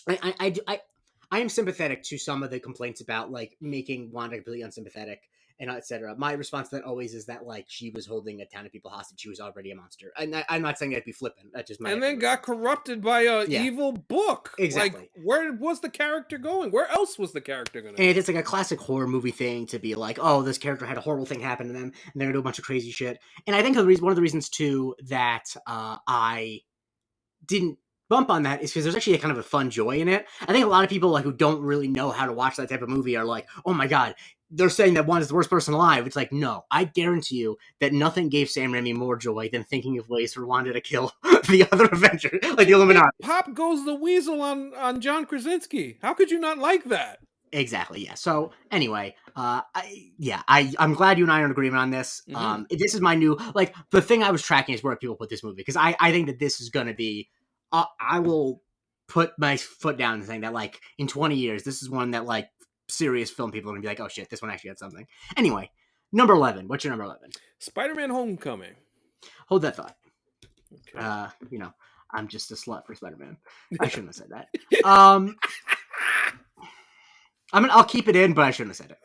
I am sympathetic to some of the complaints about like making Wanda completely unsympathetic and etc. My response to that always is that like she was holding a town of people hostage. She was already a monster. And I'm not saying that to be flippant. That's just my And then got response. corrupted by a Yeah, evil book. Like, exactly. where was the character going? Where else was the character going to And go? it's like a classic horror movie thing to be like, oh, this character had a horrible thing happen to them, and they're gonna do a bunch of crazy shit. And I think one of the reasons too that I didn't bump on that is because there's actually a kind of a fun joy in it. I think a lot of people like who don't really know how to watch that type of movie are like, oh my god, they're saying that Wanda's the worst person alive. It's like, no, I guarantee you that nothing gave Sam Raimi more joy than thinking of ways for Wanda to kill the other Avenger, like the Illuminati. Pop goes the weasel on John Krasinski. How could you not like that? Exactly. Yeah. So anyway, I'm glad you and I are in agreement on this. This is my new like the thing I was tracking is where people put this movie because I think that this is going to be. I will put my foot down and saying that like in 20 years, this is one that like serious film people are gonna be like, oh shit, this one actually had something. Anyway, number 11. What's your number 11? Spider-Man: Homecoming. Hold that thought. Okay. I'm just a slut for Spider-Man. I shouldn't have said that. I'll keep it in, but I shouldn't have said it.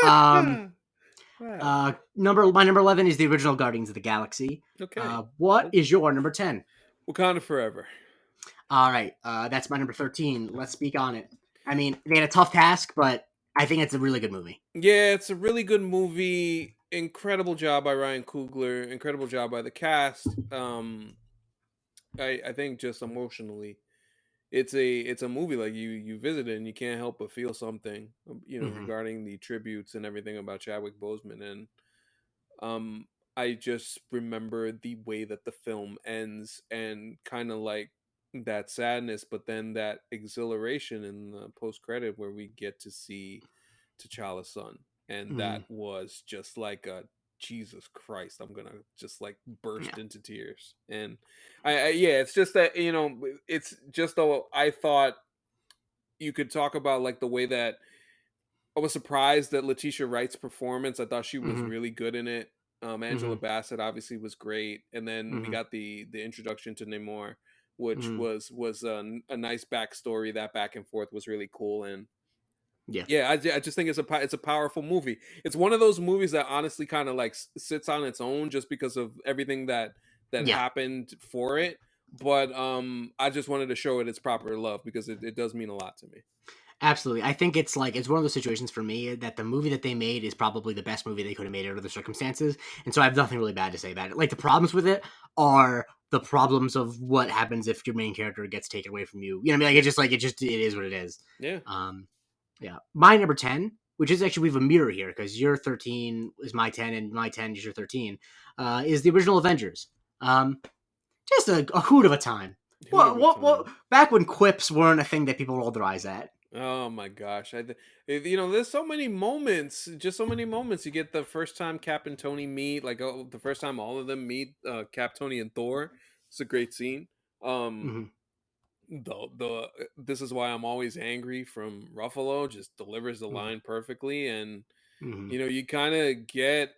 Wow. My number 11 is the original Guardians of the Galaxy. Okay. What is your number 10? Wakanda Forever. All right, that's my number 13. Let's speak on it. I mean, they had a tough task, but I think it's a really good movie. Yeah, it's a really good movie. Incredible job by Ryan Coogler. Incredible job by the cast. I think just emotionally, it's a movie like you visit it and you can't help but feel something, regarding the tributes and everything about Chadwick Boseman. And I just remember the way that the film ends and kind of like that sadness, but then that exhilaration in the post credit where we get to see T'Challa's son, and that was just like a Jesus Christ, I'm gonna just like burst Yeah. into tears. And yeah, it's just that it's just though I thought you could talk about like the way that I was surprised that Letitia Wright's performance. I thought she was really good in it. Angela Bassett obviously was great, and then we got the introduction to Namor, which was a nice backstory. That back and forth was really cool, and Yeah. Yeah, I just think it's a powerful movie. It's one of those movies that honestly kind of like sits on its own just because of everything that Yeah. happened for it. But I just wanted to show it its proper love because it does mean a lot to me. Absolutely. I think it's like it's one of those situations for me that the movie that they made is probably the best movie they could have made under the circumstances. And so I have nothing really bad to say about it. Like the problems with it are the problems of what happens if your main character gets taken away from you. You know what I mean? Like Yeah, it is what it is. yeah. Um yeah. My number 10, which is actually we have a mirror here because your 13 is my 10 and my 10 is your 13, is the original Avengers. Um just a hoot of a time. Who of a time. Back when quips weren't a thing that people rolled their eyes at. Oh my gosh! There's so many moments, just so many moments. You get the first time Cap and Tony meet, like the first time all of them meet, Cap, Tony, and Thor. It's a great scene. Um, Mhm. the this is why I'm always angry from Ruffalo just delivers the Mhm. line perfectly, and Mhm. you kind of get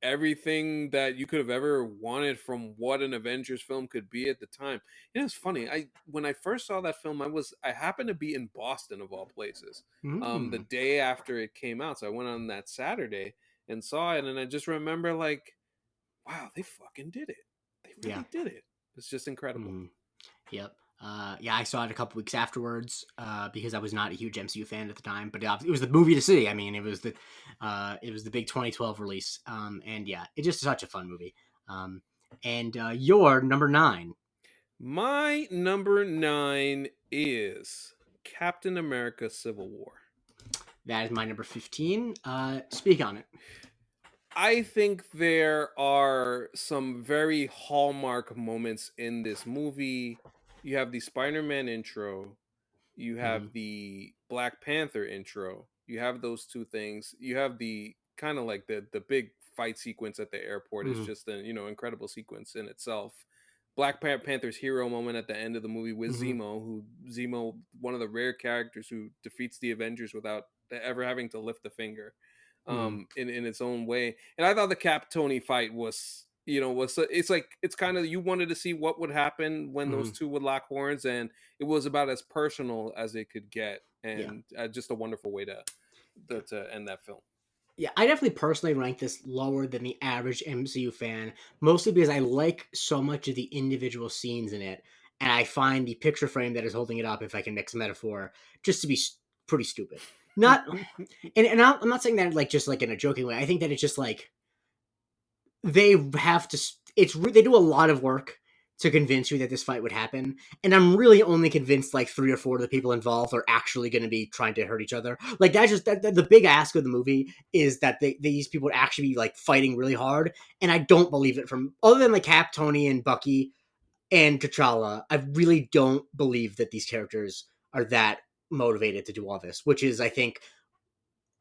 everything that you could have ever wanted from what an Avengers film could be at the time. It's funny. I When I first saw that film, I happened to be in Boston of all places, the Mm. day after it came out. So I went on that Saturday and saw it, and I just remember like, wow, they fucking did it. They Yeah. really did it. It's just incredible. Mhm. Yep. Yeah, I saw it a couple weeks afterwards because I was not a huge MCU fan at the time, but it was the movie to see. I mean, it was the big 2012 release, and yeah, it's just such a fun movie. Um, and your number 9, My number 9 is Captain America: Civil War. that is my number 15. Speak on it. I think there are some very hallmark moments in this movie. You have the Spider-Man intro, you Hmm. have the Black Panther intro. You have those two things. You have the kind of like the big fight sequence at the airport is Hmm. just an incredible sequence in itself. Panther's hero moment at the end of the movie with Hmm. Zemo, one of the rare characters who defeats the Avengers without ever having to lift a finger, Hmm. in its own way. And I thought the Cap Tony fight was it's like it's kind of you wanted to see what would happen when those Hmm. two would lock horns, and it was about as personal as it could get, Yeah. and just a wonderful way to end that film. Yeah, I definitely personally rank this lower than the average MCU fan, mostly because I like so much of the individual scenes in it, and I find the picture frame that is holding it up, if I can mix a metaphor, just to be pretty stupid. Not, I'm not saying that like just like in a joking way. I think that it's just like they have to. They do a lot of work to convince you that this fight would happen, and I'm really only convinced like 3 or 4 of the people involved are actually going to be trying to hurt each other. Like that's just the big ask of the movie is that these people would actually be like fighting really hard, and I don't believe it from other than like Cap, Tony, and Bucky and T'Challa. I really don't believe that these characters are that motivated to do all this, which is I think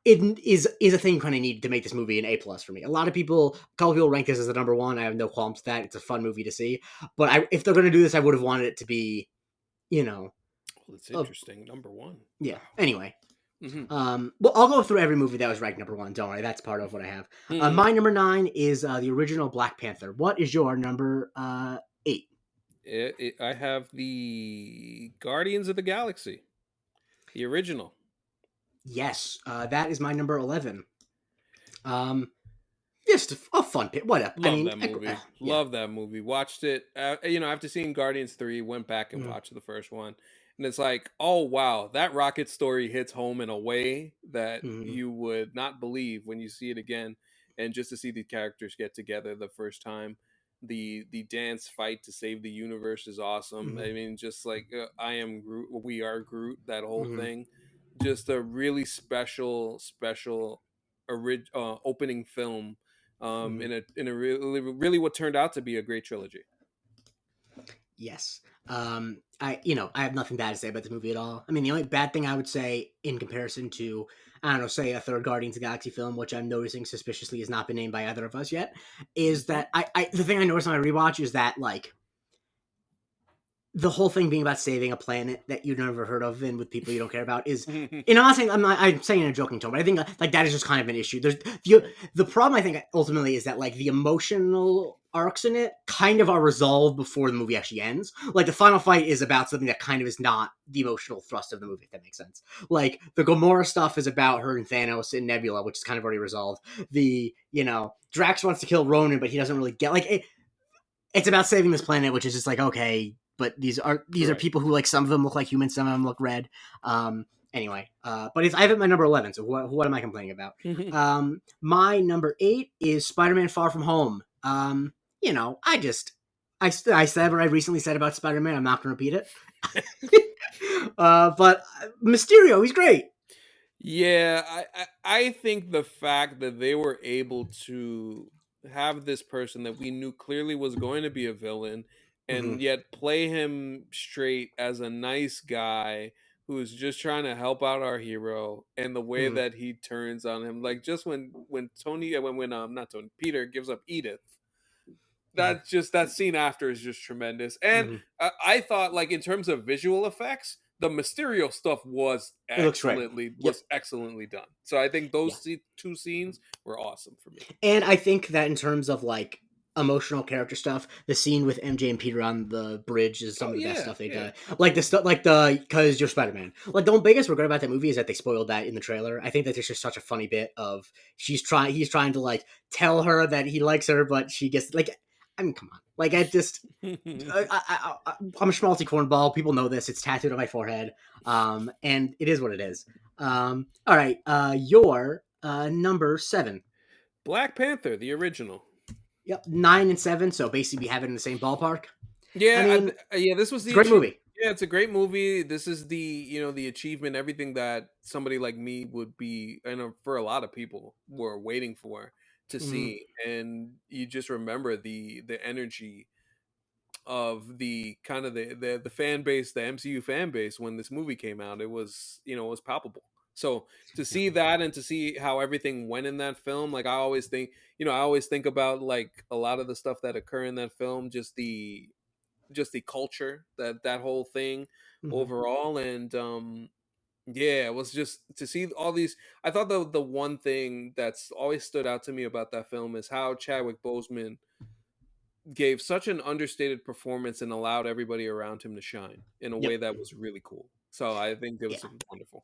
it is a thing you kind of need to make this movie an A+ for me. A lot of people, a couple people rank this as the number 1. I have no qualms with that. It's a fun movie to see, but if they're going to do this, I would have wanted it to be, you know, Well, it's a, interesting. Number one. yeah. Wow. Anyway, Hmm. well, I'll go through every movie that was ranked number 1. Don't worry, that's part of what I have. Hmm. My number 9 is the original Black Panther. What is your number 8? I have the Guardians of the Galaxy, the original. Yes, that is my number 11. Um, just a fun pit. What up? I Love mean, that movie. yeah. Love that movie. Watched it. After seeing Guardians 3, went back and Mm-hmm. watched the first one. And it's like, oh wow, that rocket story hits home in a way that Mm-hmm. you would not believe when you see it again. And just to see the characters get together the first time, the dance fight to save the universe is awesome. Mm-hmm. I mean, just like I am Groot, we are Groot, that whole Mm-hmm. thing. Just a really special opening film, Mm-hmm. in a really what turned out to be a great trilogy. Yes. I have nothing bad to say about this movie at all. I mean, the only bad thing I would say in comparison to, I don't know, say a third Guardians of the Galaxy film, which I'm noticing suspiciously has not been named by either of us yet, is Mhm. that the thing I noticed on my rewatch is that like the whole thing being about saving a planet that you've never heard of and with people you don't care about is, and I'm saying in a joking tone, but I think like that is just kind of an issue. There's the problem I think ultimately is that like the emotional arcs in it kind of are resolved before the movie actually ends. Like the final fight is about something that kind of is not the emotional thrust of the movie, if that makes sense. Like the Gamora stuff is about her and Thanos and Nebula, which is kind of already resolved. The, Drax wants to kill Ronan, but he doesn't really get it's about saving this planet, which is just like, okay, but these are Right. people who, like, some of them look like humans, some of them look red. Anyway, but I have it my number 11, so what am I complaining about? My number 8 is Spider-Man Far From Home. I said what I recently said about Spider-Man. I'm not going to repeat it. But Mysterio, he's great. Yeah, I think the fact that they were able to have this person that we knew clearly was going to be a villain Hmm. and yet play him straight as a nice guy who's just trying to help out our hero, and the way Hmm. that he turns on him, like just when Tony when not Tony, Peter gives up Edith, Hmm. that scene after is just tremendous. And Hmm. I thought, like, in terms of visual effects, the Mysterio stuff It looks great. Yep. was excellently done. So I think Yeah. two scenes were awesome for me. And I think that in terms of like emotional character stuff, the scene with MJ and Peter on the bridge is some Oh of the best yeah, stuff they yeah, did. Like the absolutely. stuff, like the because you're Spider Man. Like the biggest regret about that movie is that they spoiled that in the trailer. I think that there's just such a funny bit of he's trying to like tell her that he likes her, but she gets like, I mean, come on, like I just. I'm a schmaltzy cornball. People know this. It's tattooed on my forehead. And it is what it is. All right. Your number 7. Black Panther, the original. Yep, 9 and 7. So basically, we have it in the same ballpark. I Yeah, mean, yeah. This was it's a the great movie. yeah. It's a great movie. This is the the achievement, everything that somebody like me would be, and for a lot of people were waiting for to Hmm. see. And you just remember the energy of the kind of the fan base, the MCU fan base when this movie came out. It was it was palpable. So to Yep. see that and to see how everything went in that film, like I always think, I always think about like a lot of the stuff that occur in that film, just the culture, that whole thing Hmm. overall. And yeah, it was just to see all these. I thought the one thing that's always stood out to me about that film is how Chadwick Boseman gave such an understated performance and allowed everybody around him to shine in a way Yep. that was really cool. So I think it Yeah. was wonderful.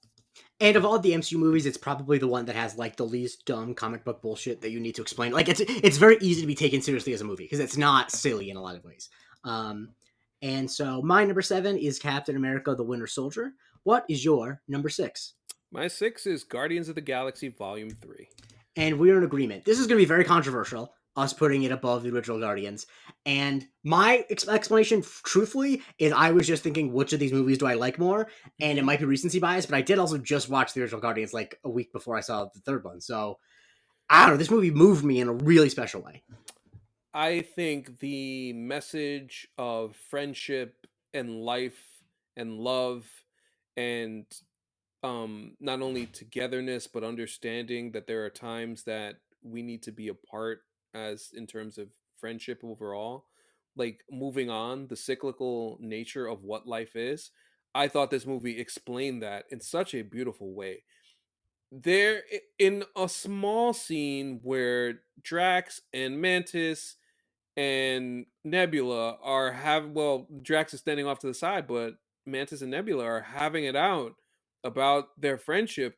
And of all the MCU movies, it's probably the one that has like the least dumb comic book bullshit that you need to explain. Like it's very easy to be taken seriously as a movie because it's not silly in a lot of ways. Um, and so my number 7 is Captain America: The Winter Soldier. What is your number 6? My six is Guardians of the Galaxy Volume 3. And we're in agreement. This is going to be very controversial, us putting it above the original Guardians. And my explanation, truthfully, is I was just thinking, which of these movies do I like more? And it Mhm. might be recency bias, but I did also just watch the original Guardians like a week before I saw the third one. So I don't know. This movie moved me in a really special way. I think the message of friendship and life and love and not only togetherness but understanding that there are times that we need to be apart, as in terms of friendship overall, like moving on, the cyclical nature of what life is. I thought this movie explained that in such a beautiful way. In a small scene where Drax and Mantis and Nebula are Drax is standing off to the side, but Mantis and Nebula are having it out about their friendship.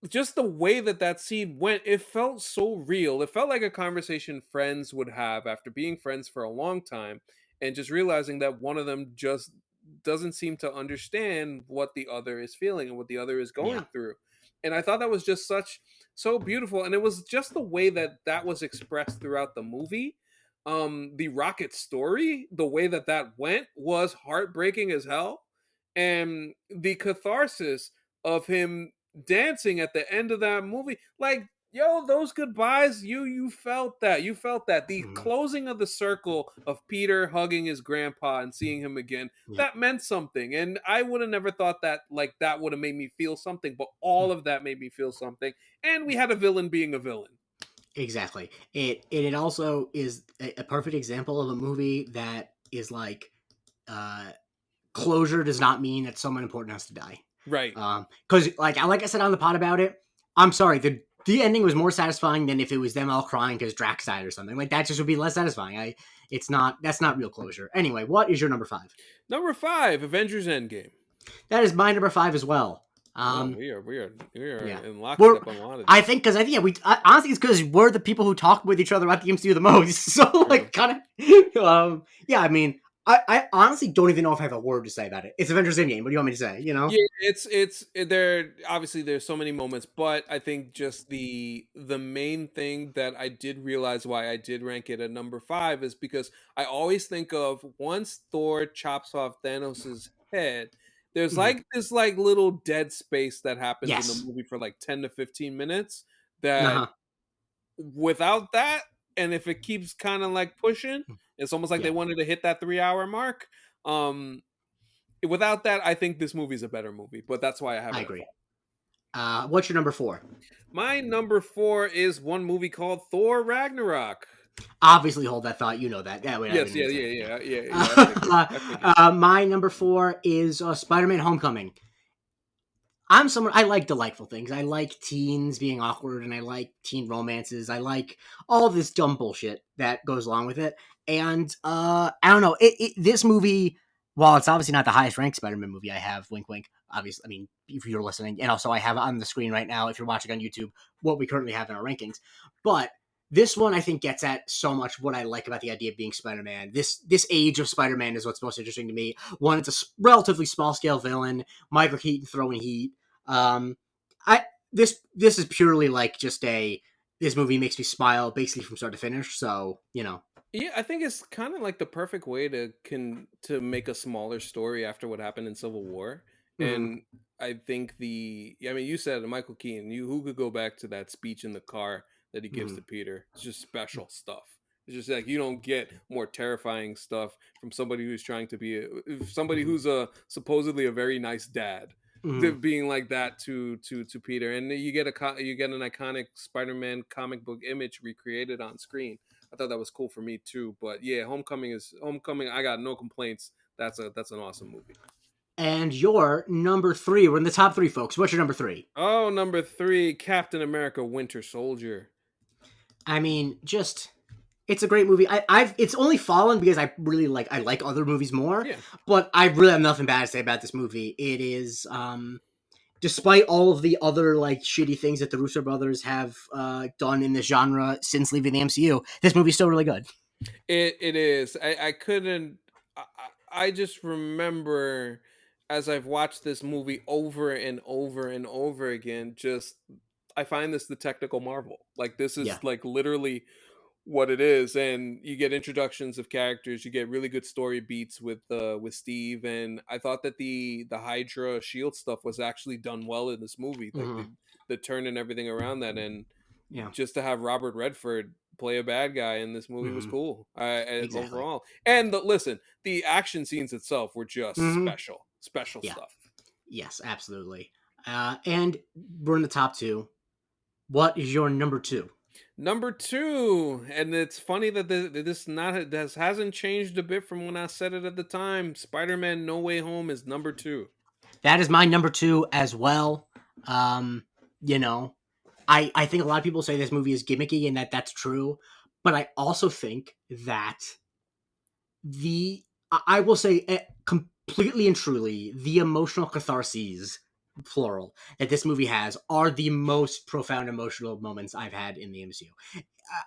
Just the way that scene went, it felt so real. It felt like a conversation friends would have after being friends for a long time, and just realizing that one of them just doesn't seem to understand what the other is feeling and what the other is Yeah. going through. And I thought that was just so beautiful, and it was just the way that was expressed throughout the movie. The Rocket story, the way that went was heartbreaking as hell, and the catharsis of him dancing at the end of that movie, like, yo, those goodbyes, you felt that, the Mhm. closing of the circle of Peter hugging his grandpa and seeing him again, Yep. that meant something. And I would have never thought that, like, that would have made me feel something, but all of that made me feel something. And we had a villain being a villain. Exactly. It also is a perfect example of a movie that is like, uh, closure does not mean that someone important has to die. Right. Because like I said on the pod about it, I'm sorry, the ending was more satisfying than if it was them all crying because Drax died or something. Like that just would be less satisfying. It's not. That's not real closure. Anyway, what is your number five? Number 5, Avengers Endgame. That is my number five as well. Oh, Um, we are yeah. in We're, lockstep on a lot of I these. think because I think yeah, honestly it's because we're the people who talk with each other about the MCU the most. So True. like kind of yeah. I mean, I honestly don't even know if I have a word to say about it. It's Avengers Endgame. What do you want me to say? You know? Yeah, there obviously there's so many moments, but I think just the main thing that I did realize why I did rank it at number 5 is because I always think of once Thor chops off Thanos's head, there's Mhm. like this like little dead space that happens in the Yes. movie for like 10 to 15 minutes Uh that huh. without that, and if it keeps kind of like pushing, it's almost like they Yeah, wanted to hit that 3 hour mark. Um Without that, I think this movie's a better movie, but that's why I have I it at agree. 5. What's your number four? My number 4 is one movie called Thor Ragnarok. Obviously, hold that thought. You know that. That way, I Yes, wouldn't yeah, even say yeah, anything. yeah, yeah, yeah. I figured. Yeah. I figured. My number four is Spider-Man: Homecoming. I'm someone I like delightful things. I like teens being awkward, and I like teen romances. I like all this dumb bullshit that goes along with it. And I don't know. This movie, while it's obviously not the highest ranked Spider-Man movie I have, wink, wink. Obviously, I mean, if you're listening, and also I have on the screen right now, if you're watching on YouTube, what we currently have in our rankings. But this one, I think, gets at so much what I like about the idea of being Spider-Man. This age of Spider-Man is what's most interesting to me. One, it's a relatively small scale villain. Michael Keaton throwing heat. um, I this is purely like just a this movie makes me smile basically from start to finish. So you know, Yeah, I think it's kind of like the perfect way to make a smaller story after what happened in Civil War. mm-hmm, And I think I mean, you said Michael Keaton. You who could go back to that speech in the car that he gives mm-hmm, to Peter? It's just special stuff. It's just like you don't get more terrifying stuff from somebody who's trying to be somebody mm-hmm, who's a supposedly a very nice dad. mm-hmm. Being like that to Peter, and you get you get an iconic Spider-Man comic book image recreated on screen. I thought that was cool for me too. But yeah, Homecoming. I got no complaints. That's an awesome movie. And your number three. We're in the top three, folks. What's your number three? Oh, number 3, Captain America: Winter Soldier. I mean, just it's a great movie. I've it's only fallen because I like other movies more, Yeah, but I really have nothing bad to say about this movie. It is despite all of the other like shitty things that the Russo brothers have done in the genre since leaving the MCU, this movie's still really good. it is. I couldn't. I just remember as I've watched this movie over and over and over again. Just I find this the technical marvel. Like this Yeah. is like literally what it is, and you get introductions of characters, you get really good story beats with Steve, and I thought that the Hydra shield stuff was actually done well in this movie, like Hmm. the turn and everything around that, and Yeah. just to have Robert Redford play a bad guy in this movie was Hmm. cool. Exactly. Overall, and listen, the action scenes itself were just Hmm. special Yeah. stuff. Yes, absolutely. And we're in the top two. What is your number two? Number 2, and it's funny that this not this hasn't changed a bit from when I said it at the time. Spider-Man: No Way Home is number 2. That is my number two as well. Um, you know, I think a lot of people say this movie is gimmicky and that's true, but I also think that I will say completely and truly the emotional catharses plural that this movie has are the most profound emotional moments I've had in the MCU.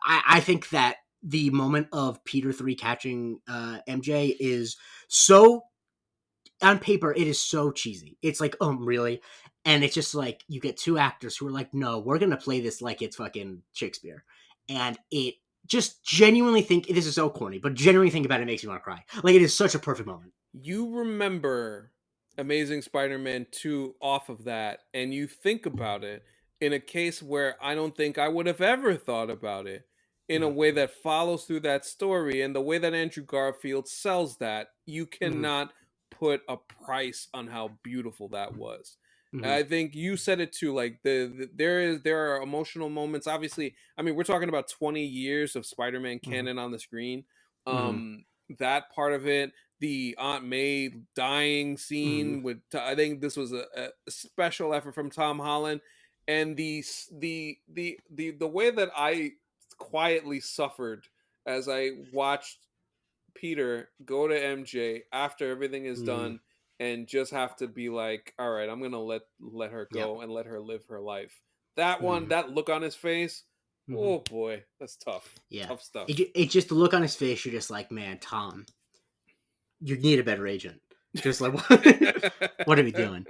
I think that the moment of Peter 3 catching MJ is so on paper it is so cheesy. It's like, oh really? And it's just like you get two actors who are like, no, we're gonna play this like it's fucking Shakespeare. And it just genuinely think this is so corny, but genuinely think about it makes me want to cry. Like it is such a perfect moment. You remember Amazing Spider-Man 2 off of that, and you think about it in a case where I don't think I would have ever thought about it in a Mm-hmm. way that follows through that story, and the way that Andrew Garfield sells that, you Mm-hmm. cannot put a price on how beautiful that was. Mm-hmm. I think you said it too. Like there are emotional moments. Obviously, I mean we're talking about 20 years of Spider-Man Mm-hmm. canon on the screen. Mm-hmm. That part of it, the Aunt May dying Mm-hmm. scene with I think this was a special effort from Tom Holland. and the way that I quietly suffered as I watched Peter go to MJ after everything is Mm, done and just have to be like, all right, I'm gonna let her yep. go and let her live her life. That one, Mm, that look on his face, hmm. oh boy, that's tough. Yeah. Tough stuff. It just the look on his face. You're just like, man, Tom, you need a better agent. Just like, what are we doing?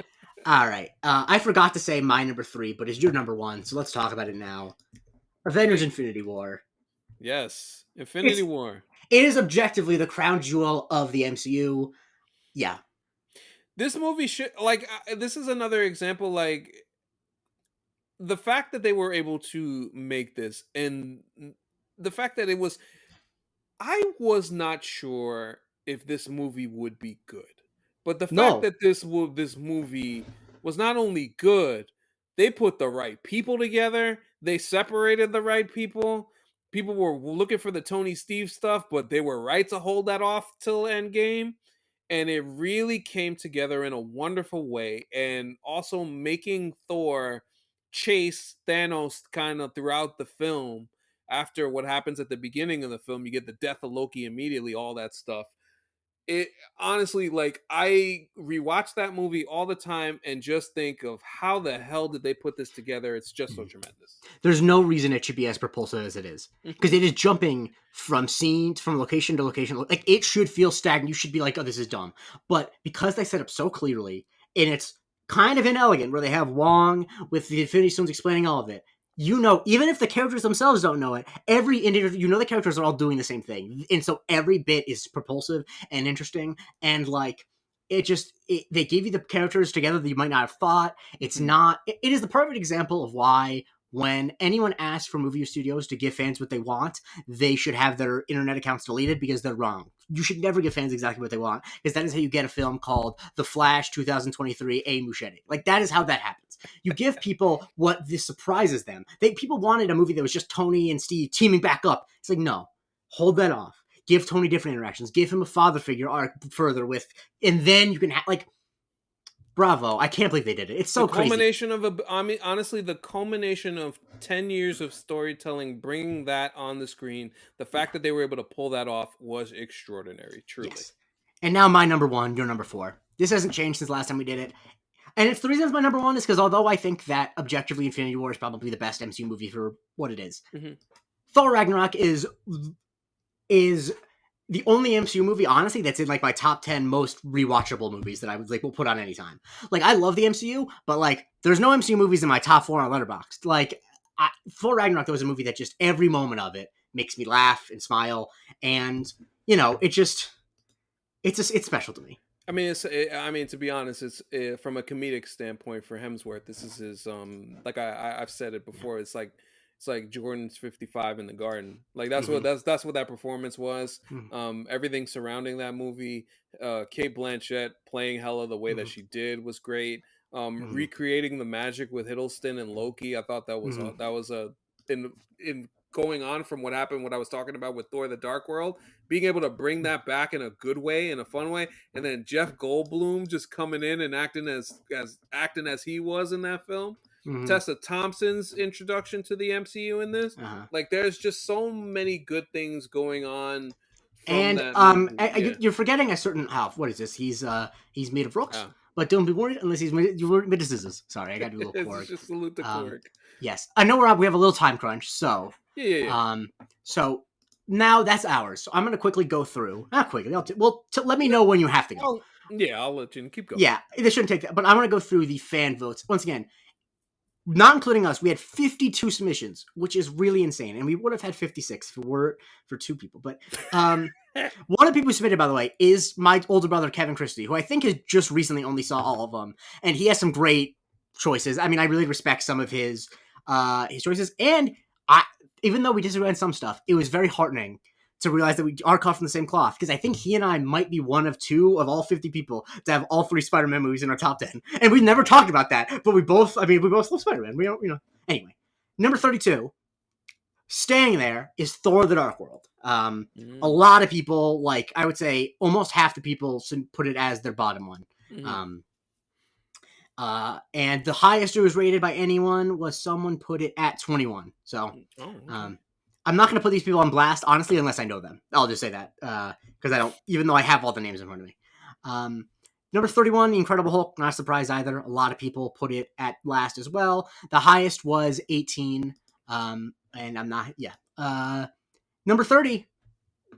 All right. I forgot to say my number three, but it's your number one, so let's talk about it now. Avengers: Great. Infinity War. Yes. Infinity It's War. it is objectively the crown jewel of the MCU. Yeah. This movie should like this is another example like the fact that they were able to make this and the fact that it was I was not sure if this movie would be good. But the fact No. that this movie was not only good, they put the right people together, they separated the right people. People were looking for the Tony Steve stuff, but they were right to hold that off till Endgame. And it really came together in a wonderful way. And also making Thor chase Thanos kind of throughout the film after what happens at the beginning of the film, you get the death of Loki immediately, all that stuff. It honestly, like, I rewatch that movie all the time and just think of how the hell did they put this together? It's just so tremendous. There's no reason it should be as propulsive as it is because Hmm. it is jumping from scene from location to location. Like it should feel stagnant. You should be like, oh, this is dumb. But because they set up so clearly, and it's kind of inelegant, where they have Wong with the Infinity Stones explaining all of it. You know, even if the characters themselves don't know it, every individual, you know, the characters are all doing the same thing, and so every bit is propulsive and interesting, and like they give you the characters together that you might not have thought. It's Hmm. not. It is the perfect example of why when anyone asks for movie studios to give fans what they want, they should have their internet accounts deleted because they're wrong. You should never give fans exactly what they want because that is how you get a film called The Flash 2023 A Machete. Like that is how that happens. You give people what this surprises them. People wanted a movie that was just Tony and Steve teaming back up. It's like no, hold that off. Give Tony different interactions. Give him a father figure arc further with, and then you can have like bravo. I can't believe they did it. It's The so crazy. culmination of I mean, honestly, the culmination of 10 years of storytelling, bringing that on the screen, the fact that they were able to pull that off was extraordinary, truly. Yes. And now my number one, your number four. This hasn't changed since last time we did it. And it's the reason it's my number one is because although I think that objectively Infinity War is probably the best MCU movie for what it is, Hmm. Thor Ragnarok is the only MCU movie, honestly, that's in like my top 10 most rewatchable movies that I would like will put on any time. Like I love the MCU, but like there's no MCU movies in my top four on Letterboxd. Like Thor Ragnarok, though, is a movie that just every moment of it makes me laugh and smile, and you know, it's special to me. I mean, I mean, to be honest, it's from a comedic standpoint for Hemsworth. This is his like I've said it before. It's like Jordan's 55 in the Garden. Like Mm-hmm. that's what that performance was. Mm-hmm. Everything surrounding that movie. Kate Blanchett playing Hela the way that she did was great. Mm-hmm. Recreating the magic with Hiddleston and Loki. I thought Mm-hmm. that was a in going on from what happened, what I was talking about with Thor: The Dark World, being able to bring that back in a good way, in a fun way, and then Jeff Goldblum just coming in and acting as acting as he was in that film. Mm-hmm. Tessa Thompson's introduction to the MCU in this, Uh-huh. like there's just so many good things going on from And that movie. Yeah, you're forgetting a certain what is this? He's made of rooks, yeah. but don't be worried unless he's made of scissors. Sorry, I got to do a little It's Korg. just salute to Um, Korg. yes, I know we have a little time crunch, so Yeah, yeah, yeah. um, so now that's ours. So I'm gonna quickly go through. Not quickly. Let me know when you have to go. I'll let you keep going. Yeah, this shouldn't take that, but I want to go through the fan votes once again. Not including us, we had 52 submissions, which is really insane, and we would have had 56 if it were for two people. But one of the people who submitted, by the way, is my older brother Kevin Christie, who I think has just recently only saw all of them, and he has some great choices. I mean, I really respect some of his choices, and I even though we disagree on some stuff, it was very heartening to realize that we are cut from the same cloth because I think he and I might be one of two of all 50 people to have all three Spider-Man movies in our top 10, and we've never talked about that, but we both love Spider-Man. We don't, anyway. Number 32, staying there, is Thor: The Dark World. A Mm, lot of people, like I would say, almost half the people put it as their bottom one. mhm. Um, And the highest it was rated by anyone was someone put it at 21. So Oh, okay. um, I'm not going to put these people on blast, honestly, unless I know them. I'll just say that because I don't, even though I have all the names in front of me. Number 31, The Incredible Hulk. Not surprised either. A lot of people put it at last as well. The highest was 18. And I'm not, yeah. Number 30,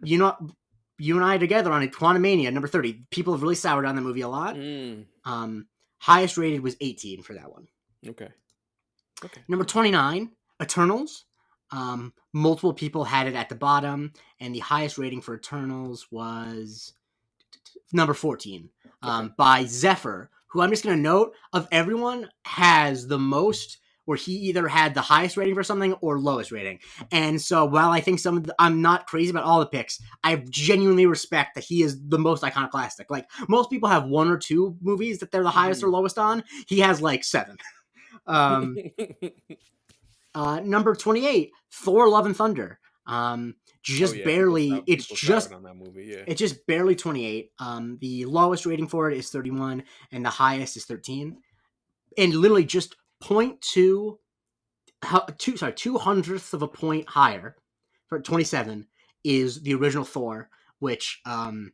you know, you and I together on it, Quantumania, number 30. People have really soured on the movie a lot. Mm, Highest rated was 18 for that one. okay. Okay. Number 29, Eternals. Multiple people had it at the bottom, and the highest rating for Eternals was number 14 Okay. by Zephyr, who I'm just going to note of everyone has the most, where he either had the highest rating for something or lowest rating. And so while I think I'm not crazy about all the picks, I genuinely respect that he is the most iconoclastic. Like most people have one or two movies that they're the highest or lowest on. He has like 7. Number 28, Thor: Love and Thunder. Oh Just yeah, barely. It's people soured just on that movie. Yeah. it's just barely 28. The lowest rating for it is 31, and the highest is 13. And literally just 0.2, two hundredths of a point higher for 27 is the original Thor, which Mm.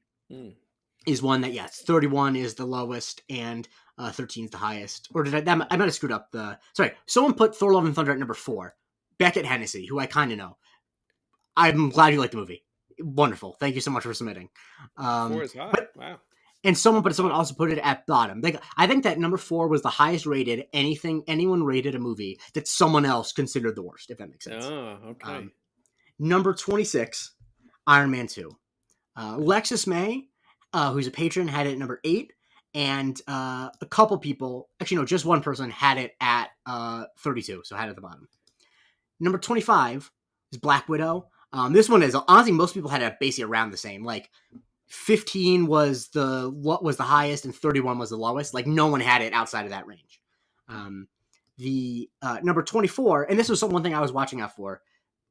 is one that, yes, 31 is the lowest and 13 is the highest. Or did I might have screwed up the. Sorry, someone put Thor: Love and Thunder at number 4. Beckett Hennessy, who I kind of know. I'm glad you like the movie. Wonderful. Thank you so much for submitting. 4 is high. But Wow. and someone also put it at bottom. Like I think that number 4 was the highest rated anyone rated a movie that someone else considered the worst. If that makes sense. Oh, okay. Number 26, Iron Man 2. Lexus May, who's a patron, had it at number 8, and a couple people, actually no, just one person had it at 32, so had it at the bottom. Number 25 is Black Widow. This one is honestly most people had it basically around the same. Like 15 was the highest and 31 was the lowest. Like no one had it outside of that range. The number 24, and this was one thing I was watching out for.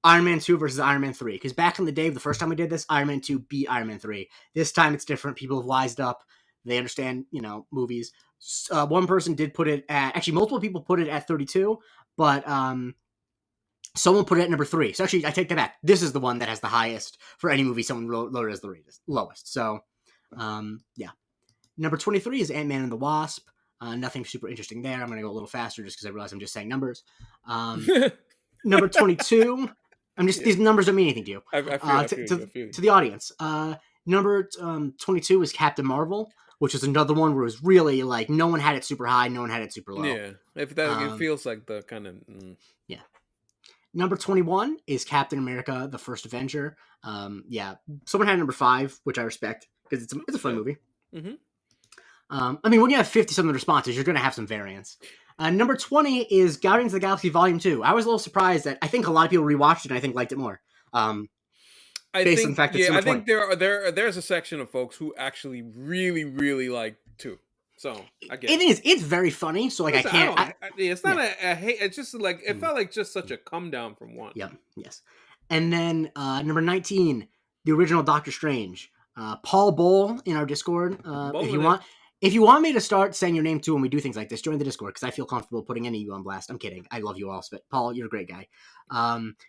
Iron Man 2 versus Iron Man 3. Because back in the day, the first time we did this, Iron Man 2 beat Iron Man 3. This time it's different. People have wised up. They understand, movies. One person did put it at, actually multiple people put it at 32, but someone put it at number 3. So actually, I take that back. This is the one that has the highest for any movie someone loaded as the lowest. So, yeah. Number 23 is Ant-Man and the Wasp. Nothing super interesting there. I'm going to go a little faster just because I realize I'm just saying numbers. Number 22. These numbers don't mean anything to you. I feel you. To the audience. Number 22 is Captain Marvel, which is another one where it was really like no one had it super high, no one had it super low. Yeah, if that it feels like the kind of yeah. Number 21 is Captain America: The First Avenger. Yeah, someone had number 5, which I respect because it's a fun movie. Mm-hmm. When you have 50-something responses, you're going to have some variance. Number 20 is Guardians of the Galaxy Volume 2. I was a little surprised that I think a lot of people rewatched it and I think liked it more. I based on the fact that I think there's a section of folks who actually really really like 2. So I get it. It's very funny. So like Listen, I can't. It's not a hate. It's just like it felt like just such a come down from 1. Yeah. Yes. And then number 19, the original Doctor Strange. Paul Bowl in our Discord. If you want me to start saying your name too when we do things like this, join the Discord because I feel comfortable putting any of you on blast. I'm kidding. I love you all, but Paul, you're a great guy.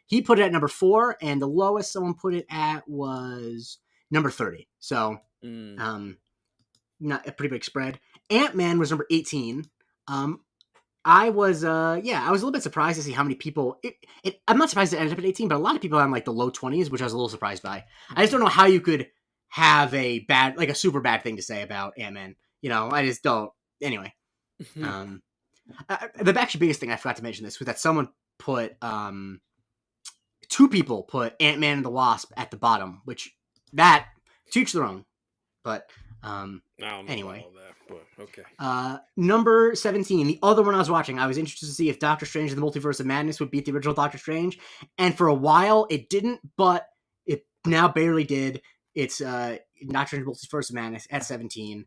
He put it at number 4, and the lowest someone put it at was number 30. So, not a pretty big spread. Ant-Man was number 18. I was a little bit surprised to see how many people. I'm not surprised it ended up at 18, but a lot of people on like the low 20s, which I was a little surprised by. I just don't know how you could have a super bad thing to say about Ant-Man. I just don't. Anyway, the actually biggest thing I forgot to mention this was that someone put 2 people put Ant-Man and the Wasp at the bottom, which that to each their own. But anyway. But okay. Number 17, the other one I was watching, I was interested to see if Doctor Strange and the Multiverse of Madness would beat the original Doctor Strange, and for a while it didn't, but it now barely did. It's Doctor Strange Multiverse of Madness at 17.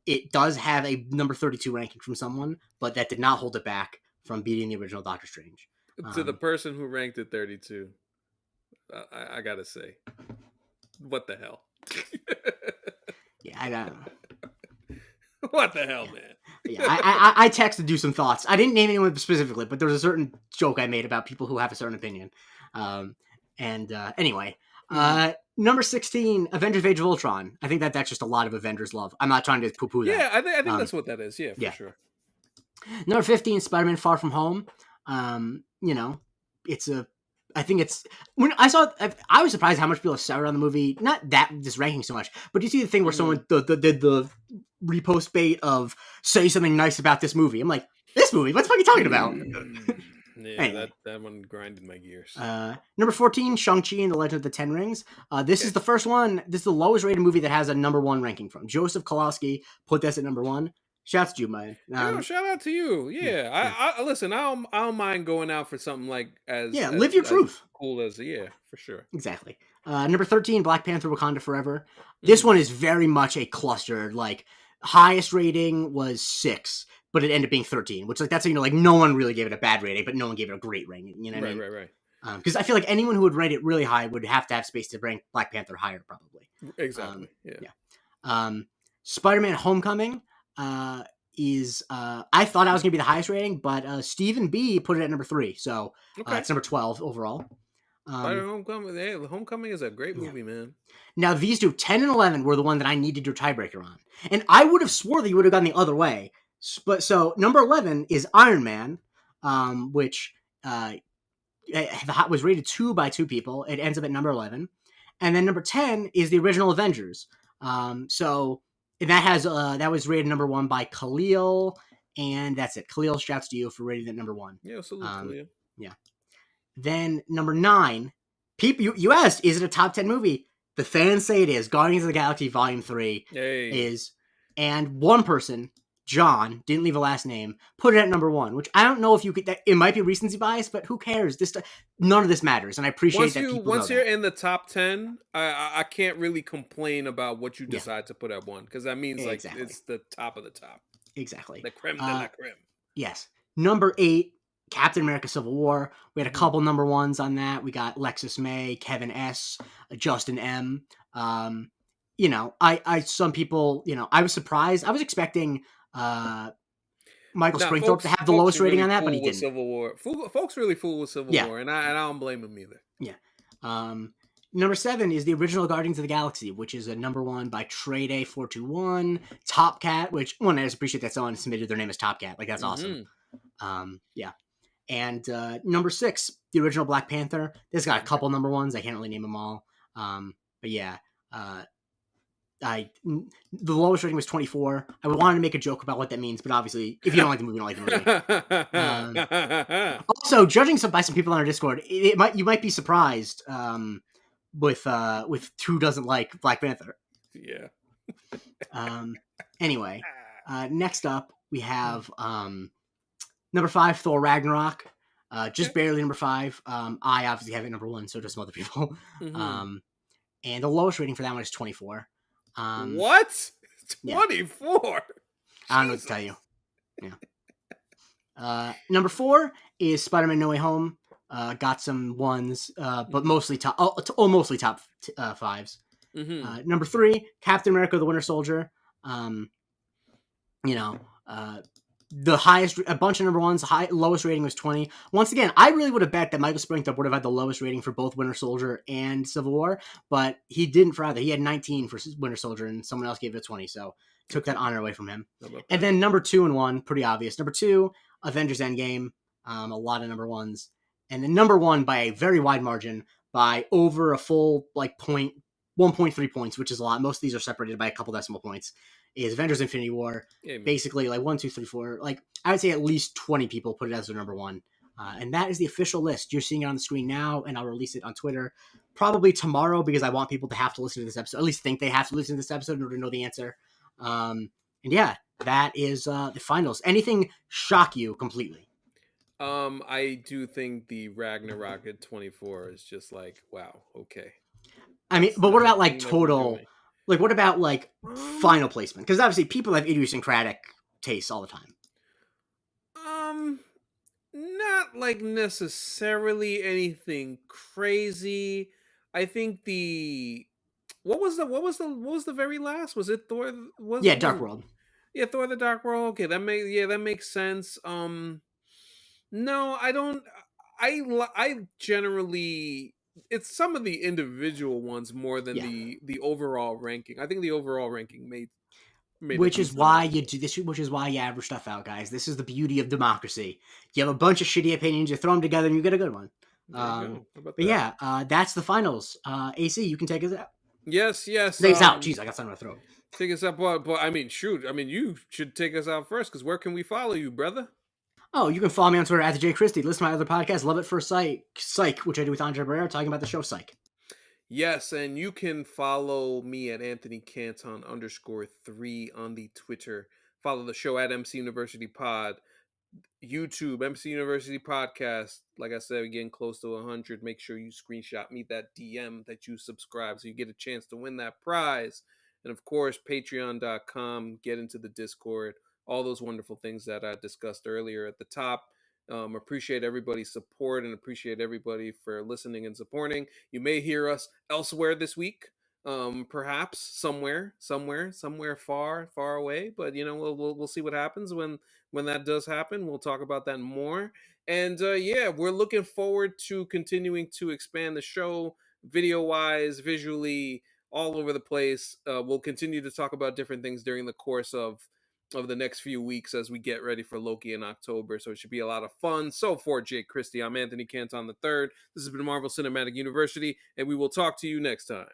It does have a number 32 ranking from someone, but that did not hold it back from beating the original Doctor Strange. To the person who ranked it 32, I gotta say, what the hell? Yeah, I got. What the hell, man? Yeah, I texted you some thoughts. I didn't name anyone specifically, but there was a certain joke I made about people who have a certain opinion. Um, and anyway, Mhm. number 16, Avengers: Age of Ultron. I think that's just a lot of Avengers love. I'm not trying to poo poo that. Yeah, I think Um, that's what that is. Yeah, for yeah. sure. Number 15, Spider-Man: Far From Home. You know, it's a. I think it's when I saw it, I was surprised how much people have started on the movie. Not that this ranking so much, but you see the thing where Mhm. someone did the repost bait of say something nice about this movie. I'm like, this movie? What's fucking talking about? Yeah, that Anyway, that one grinded my gears. number 14, Shang-Chi and the Legend of the Ten Rings. This is Okay. the first one. This is the lowest rated movie that has a number one ranking from Joseph Kowalski. Put this at number one. Shouts to you, man. Yo, shout out to you. Yeah, Yeah, yeah, I listen. I don't mind going out for something like as yeah. as Live your as truth. cool as yeah, for sure. Exactly. Number 13, Black Panther: Wakanda Forever. This Mhm. one is very much a cluster. Like, highest rating was 6, but it ended up being 13, which, like, that's, like, no one really gave it a bad rating, but no one gave it a great rating. You know what I Right, mean? right, right. Because I feel like anyone who would rate it really high would have to have space to rank Black Panther higher, probably. Exactly. Um, Yeah. yeah. Spider-Man: Homecoming is I thought I was gonna be the highest rating, but Stephen B put it at number 3, so Okay. it's number 12 overall. Spider Um, Homecoming. Hey, the Homecoming is a great yeah. movie, man. Now these two, 10 and 11, were the one that I needed your tiebreaker on, and I would have swore that you would have gone the other way. But so number 11 is Iron Man, which was rated 2 by 2 people. It ends up at number 11, and then number 10 is the original Avengers. So that was rated number 1 by Khalil, and that's it. Khalil, shouts to you for rating it number 1. Yeah, salute Um, Khalil. yeah. Then number 9, people you asked, is it a top 10 movie? The fans say it is. Guardians of the Galaxy Volume 3 Hey. is, and one person, John, didn't leave a last name, put it at number 1, which I don't know if you could. It might be recency bias, but who cares? None of this matters, and I appreciate Once that you people know once you're that. in the top 10, I can't really complain about what you Yeah, decide to put at one because that means like exactly, it's the top of the top, exactly. the creme de Uh, la creme. yes, number 8, Captain America: Civil War. We had a Mhm. couple number ones on that. We got Lexus May, Kevin S, Justin M. Um, some people, I was surprised. I was expecting uh Michael Now, Springthorpe to folks, have the folks lowest are rating really on that, but he fool with didn't. Civil War. Folks really fool with Civil Yeah, War, and I don't blame them either. yeah. Um, number 7 is the original Guardians of the Galaxy, which is a number 1 by Trade A421, Top Cat, which one I just appreciate that someone submitted their name as Top Cat. Like, that's awesome. Hmm. Yeah. And number 6, the original Black Panther. This got a Okay. couple number ones. I can't really name them all. But yeah, uh, the lowest rating was 24. I wanted to make a joke about what that means, but obviously, if you don't like the movie, you don't like the movie. Um, Also, judging by some people on our Discord, you might be surprised with who doesn't like Black Panther. Yeah. Um, anyway, next up we have number 5, Thor Ragnarok. Just Okay. barely number 5. I obviously have it number 1, so does some other people. Hmm. Um, and the lowest rating for that one is 24. What? Yeah, 24. I don't know what to tell Jesus. you. Yeah. Number 4 is Spider-Man: No Way Home. Got some ones, but Hmm. mostly mostly top fives. Hmm. Number 3, Captain America: The Winter Soldier. Um, you know, uh, the highest, a bunch of number ones. Lowest rating was 20. Once again, I really would have bet that Michael Springthorpe would have had the lowest rating for both Winter Soldier and Civil War, but he didn't for either. He had 19 for Winter Soldier, and someone else gave it 20, so took that Okay. honor away from him. How about And that? then number 2 and 1, pretty obvious. Number 2, Avengers Endgame. A lot of number ones, and then number 1 by a very wide margin, by over a full 1.3 points, which is a lot. Most of these are separated by a couple decimal points. Is Avengers Infinity War. Amen. Basically, like 1, 2, 3, 4. Like, I would say at least 20 people put it as their number 1. And that is the official list. You're seeing it on the screen now, and I'll release it on Twitter probably tomorrow because I want people to have to listen to this episode, at least think they have to listen to this episode in order to know the answer. And yeah, that is the finals. Anything shock you completely? I do think the Ragnarok at 24 is just like, wow, okay. I mean, but what That's a about like thing that we're total? doing. Like, what about like Um, final placement? Because obviously, people have idiosyncratic tastes all the time. um, not like necessarily anything crazy. I think the what was the very last? Was it Thor? Was Yeah, was Dark World. Yeah, Thor: The Dark World. Okay, that makes sense. No, I don't. I generally, it's some of the individual ones more than Yeah. the overall ranking. I think the overall ranking made a Which is decent why amount of you do sense. this. Which is why you average stuff out, guys. This is the beauty of democracy. You have a bunch of shitty opinions, you throw them together, and you get a good one. There you Um, go. How about but that? yeah, that's the finals. AC, you can take us out. Yes, yes. Take us out. Jeez, I got something in my throat. Take us up, but I mean, shoot. I mean, you should take us out first because where can we follow you, brother? Oh, you can follow me on Twitter at the J Christie. Listen to my other podcast, Love It First Sight, Psych, which I do with Andre Barrera, talking about the show Psych. Yes, and you can follow me at Anthony Canton _3 on the Twitter. Follow the show at MC University Pod. YouTube, MC University Podcast. Like I said, we're getting close to 100. Make sure you screenshot me that DM that you subscribe so you get a chance to win that prize. And of course, patreon.com, get into the Discord, all those wonderful things that I discussed earlier at the top. Appreciate everybody's support and appreciate everybody for listening and supporting. You may hear us elsewhere this week, perhaps somewhere far away, but we'll see what happens when that does happen. We'll talk about that more. And yeah, we're looking forward to continuing to expand the show video wise, visually, all over the place. We'll continue to talk about different things during the course of the next few weeks as we get ready for Loki in October. So it should be a lot of fun. So for Jake Christie, I'm Anthony Canton III. This has been Marvel Cinematic University, and we will talk to you next time.